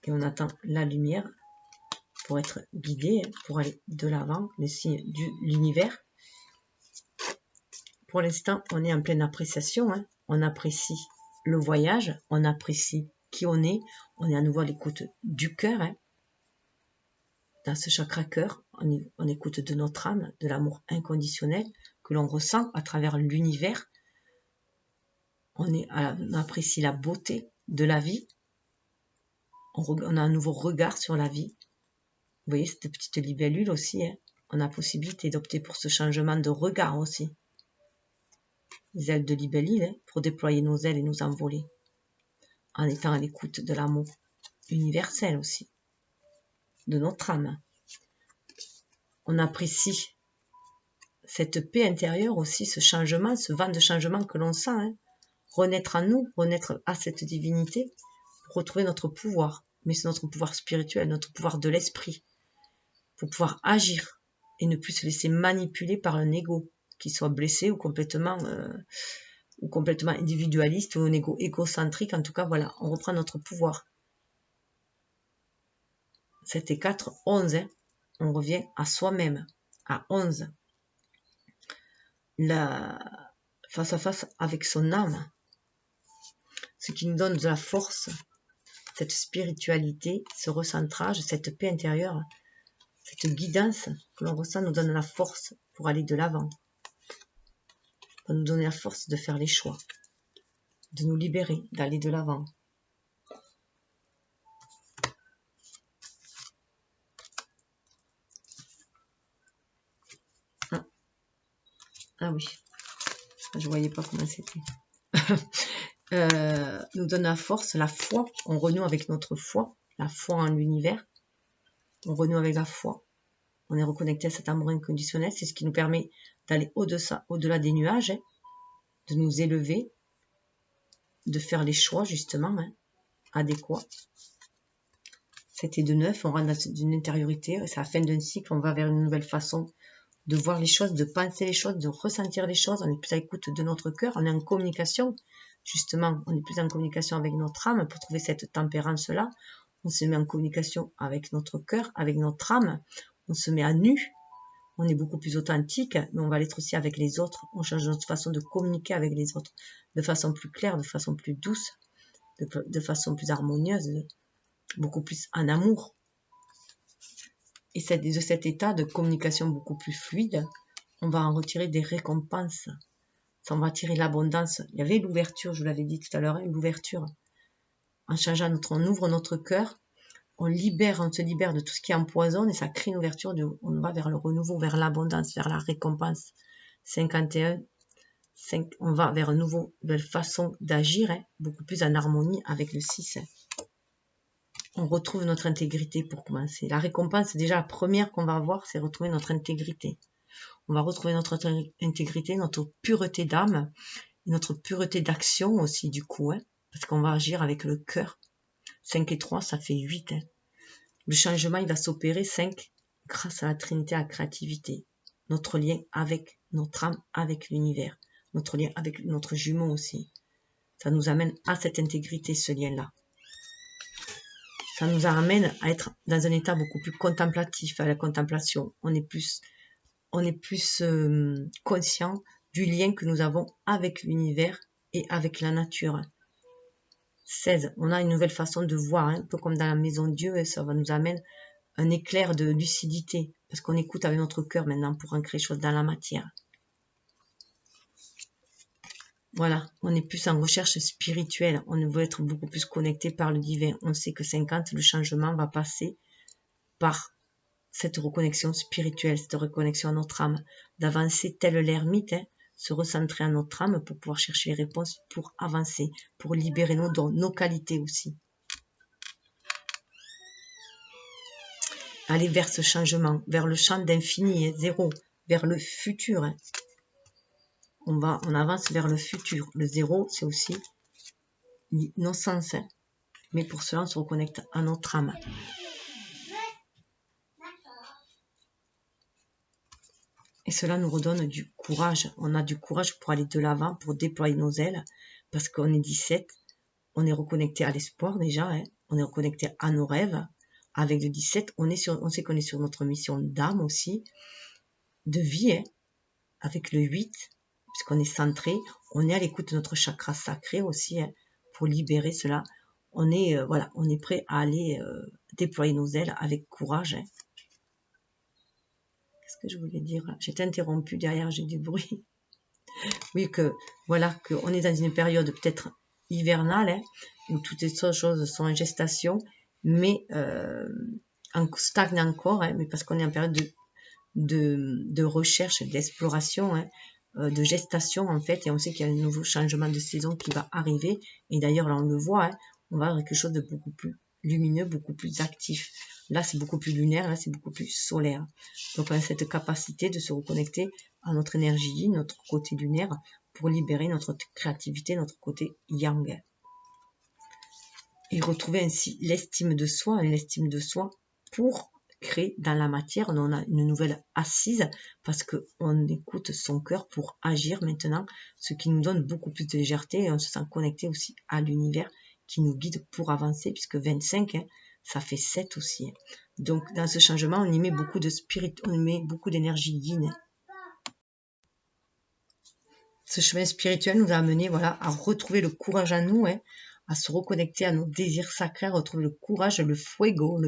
et on attend la lumière pour être guidé, pour aller de l'avant, les signes de l'univers. Pour l'instant, on est en pleine appréciation. Hein. On apprécie le voyage, on apprécie qui on est à nouveau à l'écoute du cœur. Hein. Dans ce chakra cœur, on écoute de notre âme, de l'amour inconditionnel que l'on ressent à travers l'univers. On apprécie la beauté de la vie. On a un nouveau regard sur la vie. Vous voyez, cette petite libellule aussi, hein, on a possibilité d'opter pour ce changement de regard aussi. Les ailes de libellule, hein, pour déployer nos ailes et nous envoler. En étant à l'écoute de l'amour universel aussi, de notre âme. On apprécie cette paix intérieure aussi, ce changement, ce vent de changement que l'on sent. Hein. Renaître en nous, renaître à cette divinité, pour retrouver notre pouvoir. Mais c'est notre pouvoir spirituel, notre pouvoir de l'esprit. Pour pouvoir agir et ne plus se laisser manipuler par un ego qui soit blessé ou complètement individualiste ou un ego égocentrique. En tout cas, voilà, on reprend notre pouvoir. 7 et 4, 11. Hein. On revient à soi-même, à 11. Face à face avec son âme. Ce qui nous donne de la force, cette spiritualité, ce recentrage, cette paix intérieure, cette guidance que l'on ressent nous donne la force pour aller de l'avant. Va nous donner la force de faire les choix, de nous libérer, d'aller de l'avant. Ah oui, je voyais pas comment c'était. Nous donne la force, la foi. On renoue avec notre foi, la foi en l'univers. On renoue avec la foi. On est reconnecté à cet amour inconditionnel. C'est ce qui nous permet d'aller au-delà des nuages, hein, de nous élever, de faire les choix justement hein, adéquats. C'était de neuf, on rentre dans une intériorité, c'est la fin d'un cycle, on va vers une nouvelle façon de voir les choses, de penser les choses, de ressentir les choses, on est plus à l'écoute de notre cœur, on est en communication, justement, on est plus en communication avec notre âme pour trouver cette tempérance-là, on se met en communication avec notre cœur, avec notre âme, on se met à nu, on est beaucoup plus authentique, mais on va l'être aussi avec les autres, on change notre façon de communiquer avec les autres, de façon plus claire, de façon plus douce, de façon plus harmonieuse, beaucoup plus en amour. Et de cet état de communication beaucoup plus fluide, on va en retirer des récompenses. Ça, on va tirer l'abondance. Il y avait l'ouverture, je vous l'avais dit tout à l'heure, l'ouverture. En changeant on ouvre notre cœur, on se libère de tout ce qui empoisonne et ça crée une ouverture, on va vers le renouveau, vers l'abondance, vers la récompense. 51, on va vers une nouvelle façon d'agir, hein, beaucoup plus en harmonie avec le 6. Hein. On retrouve notre intégrité pour commencer. La récompense, déjà la première qu'on va avoir, c'est retrouver notre intégrité. On va retrouver notre intégrité, notre pureté d'âme, et notre pureté d'action aussi du coup, hein, parce qu'on va agir avec le cœur. 5 et 3, ça fait 8. Hein. Le changement, il va s'opérer 5 grâce à la Trinité, à la créativité. Notre lien avec notre âme, avec l'univers. Notre lien avec notre jumeau aussi. Ça nous amène à cette intégrité, ce lien-là. Ça nous amène à être dans un état beaucoup plus contemplatif, à la contemplation. On est plus conscient du lien que nous avons avec l'univers et avec la nature. 16. On a une nouvelle façon de voir, hein, un peu comme dans la maison de Dieu, et ça va nous amener un éclair de lucidité, parce qu'on écoute avec notre cœur maintenant pour ancrer les choses dans la matière. Voilà, on est plus en recherche spirituelle, on veut être beaucoup plus connecté par le divin. On sait que 50, le changement va passer par cette reconnexion spirituelle, cette reconnexion à notre âme, d'avancer tel l'ermite, hein, se recentrer à notre âme pour pouvoir chercher les réponses, pour avancer, pour libérer nos dons, nos qualités aussi. Aller vers ce changement, vers le champ d'infini, zéro, vers le futur. On avance vers le futur. Le zéro, c'est aussi nos sens. Mais pour cela, on se reconnecte à notre âme. Et cela nous redonne du courage. On a du courage pour aller de l'avant, pour déployer nos ailes. Parce qu'on est 17, on est reconnecté à l'espoir déjà. On est reconnecté à nos rêves. Avec le 17, on sait qu'on est sur notre mission d'âme aussi, de vie. Avec le 8, puisqu'on est centré, on est à l'écoute de notre chakra sacré aussi, pour libérer cela. On est prêt à aller déployer nos ailes avec courage. Qu'est-ce que je voulais dire? J'étais interrompue derrière, j'ai du bruit. Oui, qu'on est dans une période peut-être hivernale, où toutes ces choses sont en gestation, mais stagne encore, mais parce qu'on est en période de recherche, d'exploration, de gestation en fait, et on sait qu'il y a un nouveau changement de saison qui va arriver, et d'ailleurs là on le voit, on va avoir quelque chose de beaucoup plus lumineux, beaucoup plus actif. Là c'est beaucoup plus lunaire, là c'est beaucoup plus solaire. Donc on a cette capacité de se reconnecter à notre énergie, notre côté lunaire, pour libérer notre créativité, notre côté yang. Et retrouver ainsi l'estime de soi, pour créer dans la matière. On a une nouvelle assise parce qu'on écoute son cœur pour agir maintenant, ce qui nous donne beaucoup plus de légèreté, et on se sent connecté aussi à l'univers qui nous guide pour avancer, puisque 25, ça fait 7 aussi. Donc dans ce changement, on y met beaucoup de spirit, on y met beaucoup d'énergie yin. Ce chemin spirituel nous a amené à retrouver le courage en nous, à se reconnecter à nos désirs sacrés, à retrouver le courage, le fuego,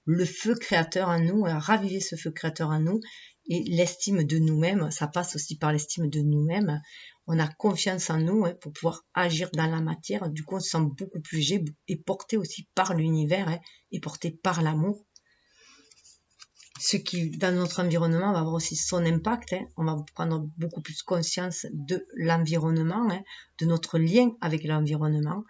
le feu créateur en nous, à raviver ce feu créateur en nous, et l'estime de nous-mêmes. Ça passe aussi par l'estime de nous-mêmes. On a confiance en nous, pour pouvoir agir dans la matière. Du coup, on se sent beaucoup plus léger et porté aussi par l'univers, et porté par l'amour. Ce qui, dans notre environnement, va avoir aussi son impact. On va prendre beaucoup plus conscience de l'environnement, de notre lien avec l'environnement,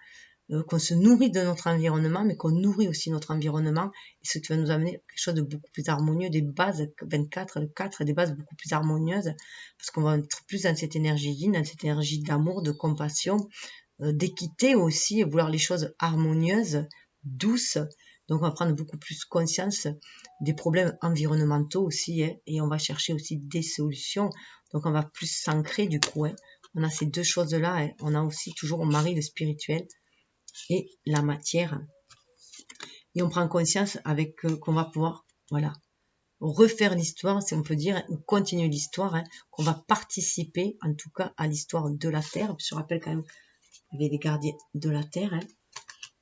qu'on se nourrit de notre environnement, mais qu'on nourrit aussi notre environnement, et ce qui va nous amener quelque chose de beaucoup plus harmonieux, des bases 24, le 4, des bases beaucoup plus harmonieuses, parce qu'on va être plus dans cette énergie yin, dans cette énergie d'amour, de compassion, d'équité aussi, et vouloir les choses harmonieuses, douces. Donc on va prendre beaucoup plus conscience des problèmes environnementaux aussi, et on va chercher aussi des solutions. Donc on va plus s'ancrer du coup. On a ces deux choses-là. On a aussi toujours au mari le spirituel et la matière. Et on prend conscience avec qu'on va pouvoir refaire l'histoire, si on peut dire, ou continuer l'histoire, qu'on va participer en tout cas à l'histoire de la Terre. Je rappelle quand même qu'il y avait les gardiens de la Terre.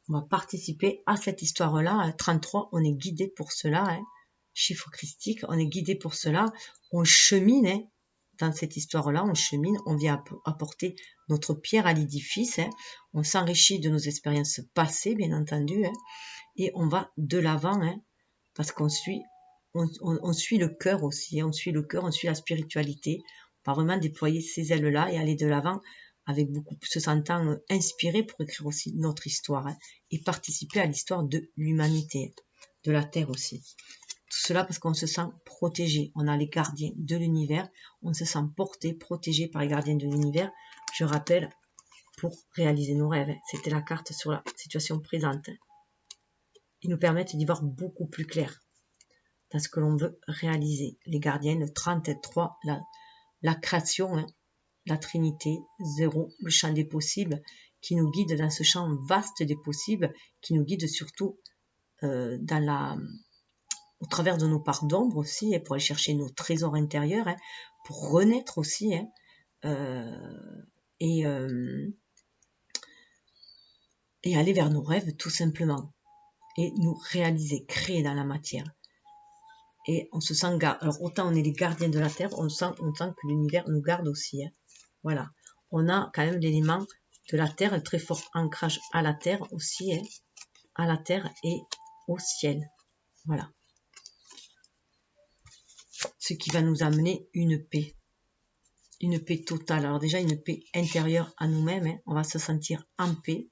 On va participer à cette histoire-là. 33, on est guidé pour cela. Chiffre christique, on est guidé pour cela. On chemine dans cette histoire-là, on chemine, on vient apporter notre pierre à l'édifice. On s'enrichit de nos expériences passées, bien entendu. Et on va de l'avant, parce qu'on suit, on suit le cœur aussi. On suit le cœur, on suit la spiritualité. On va vraiment déployer ces ailes-là et aller de l'avant, avec beaucoup, se sentant inspiré pour écrire aussi notre histoire, et participer à l'histoire de l'humanité, de la Terre aussi. Tout cela parce qu'on se sent protégé. On a les gardiens de l'univers, on se sent porté, protégé par les gardiens de l'univers. Je rappelle, pour réaliser nos rêves, c'était la carte sur la situation présente. Ils nous permettent d'y voir beaucoup plus clair dans ce que l'on veut réaliser. Les gardiens, le 33, la création, la Trinité, 0, le champ des possibles, qui nous guide dans ce champ vaste des possibles, qui nous guide surtout au travers de nos parts d'ombre aussi, pour aller chercher nos trésors intérieurs, pour renaître aussi, et aller vers nos rêves tout simplement, et nous réaliser, créer dans la matière. Et on se sent alors autant on est les gardiens de la Terre, on sent que l'univers nous garde aussi. Voilà, on a quand même l'élément de la Terre, un très fort ancrage à la Terre aussi, à la Terre et au ciel. Voilà. Ce qui va nous amener une paix. une paix totale. Alors déjà, une paix intérieure à nous-mêmes. Hein. On va se sentir en paix,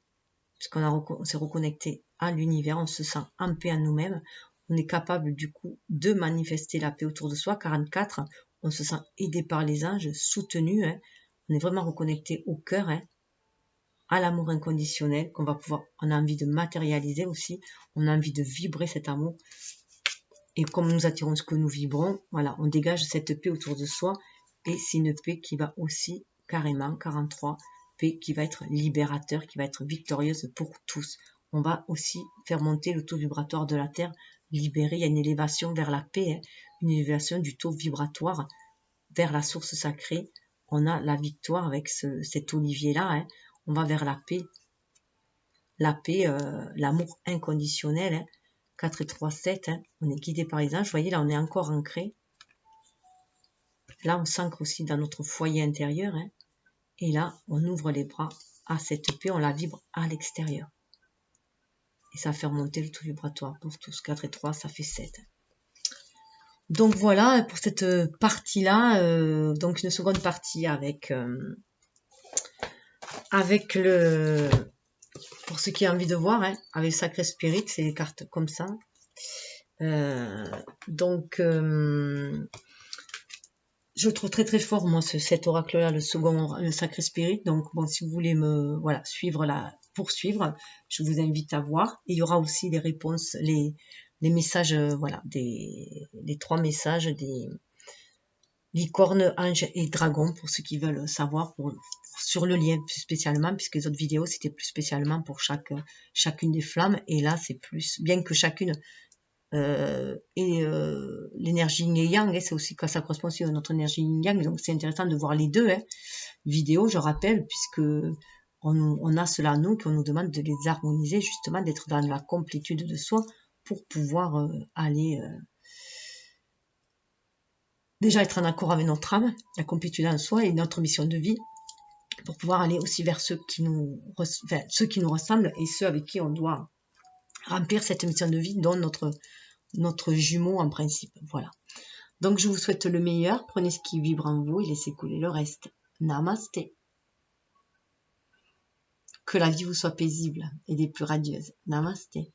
puisqu'on s'est reconnecté à l'univers. On se sent en paix à nous-mêmes. On est capable du coup de manifester la paix autour de soi. 44, on se sent aidé par les anges, soutenu. Hein. On est vraiment reconnecté au cœur, hein, à l'amour inconditionnel qu'on va pouvoir, on a envie de matérialiser aussi. On a envie de vibrer cet amour. Et comme nous attirons ce que nous vibrons, voilà, on dégage cette paix autour de soi. Et c'est une paix qui va aussi, carrément, 43, paix qui va être libérateur, qui va être victorieuse pour tous. On va aussi faire monter le taux vibratoire de la Terre, libérer, il y a une élévation vers la paix, hein, une élévation du taux vibratoire vers la source sacrée. On a la victoire avec cet olivier-là, hein. On va vers la paix, l'amour inconditionnel, hein. 4 et 3, 7, hein. On est guidé par les anges. Vous voyez, là, on est encore ancré. Là, on s'ancre aussi dans notre foyer intérieur. Hein. Et là, on ouvre les bras à cette paix, on la vibre à l'extérieur. Et ça fait remonter le taux vibratoire pour tous. 4 et 3, ça fait 7. Donc voilà, pour cette partie-là, donc une seconde partie avec pour ceux qui ont envie de voir, hein, avec Sacré Spirit, c'est des cartes comme ça. Donc, je le trouve très très fort, moi, cet oracle-là, le Sacré Spirit. Donc, bon, si vous voulez poursuivre, je vous invite à voir. Il y aura aussi les réponses, les messages, voilà, les 3 messages des licornes, anges et dragons, pour ceux qui veulent savoir, sur le lien plus spécialement, puisque les autres vidéos, c'était plus spécialement pour chacune des flammes. Et là, c'est plus, bien que chacune l'énergie yin et yang, hein, c'est aussi quand ça correspond aussi à notre énergie yin yang, donc c'est intéressant de voir les deux, hein, vidéos, je rappelle, puisque on a cela nous, qu'on nous demande de les harmoniser, justement, d'être dans la complétude de soi, pour pouvoir aller déjà être en accord avec notre âme, la complétude en soi et notre mission de vie, pour pouvoir aller aussi vers ceux qui nous ressemblent et ceux avec qui on doit remplir cette mission de vie, dont notre jumeau en principe. Voilà. Donc je vous souhaite le meilleur. Prenez ce qui vibre en vous et laissez couler le reste. Namasté. Que la vie vous soit paisible et des plus radieuses. Namasté.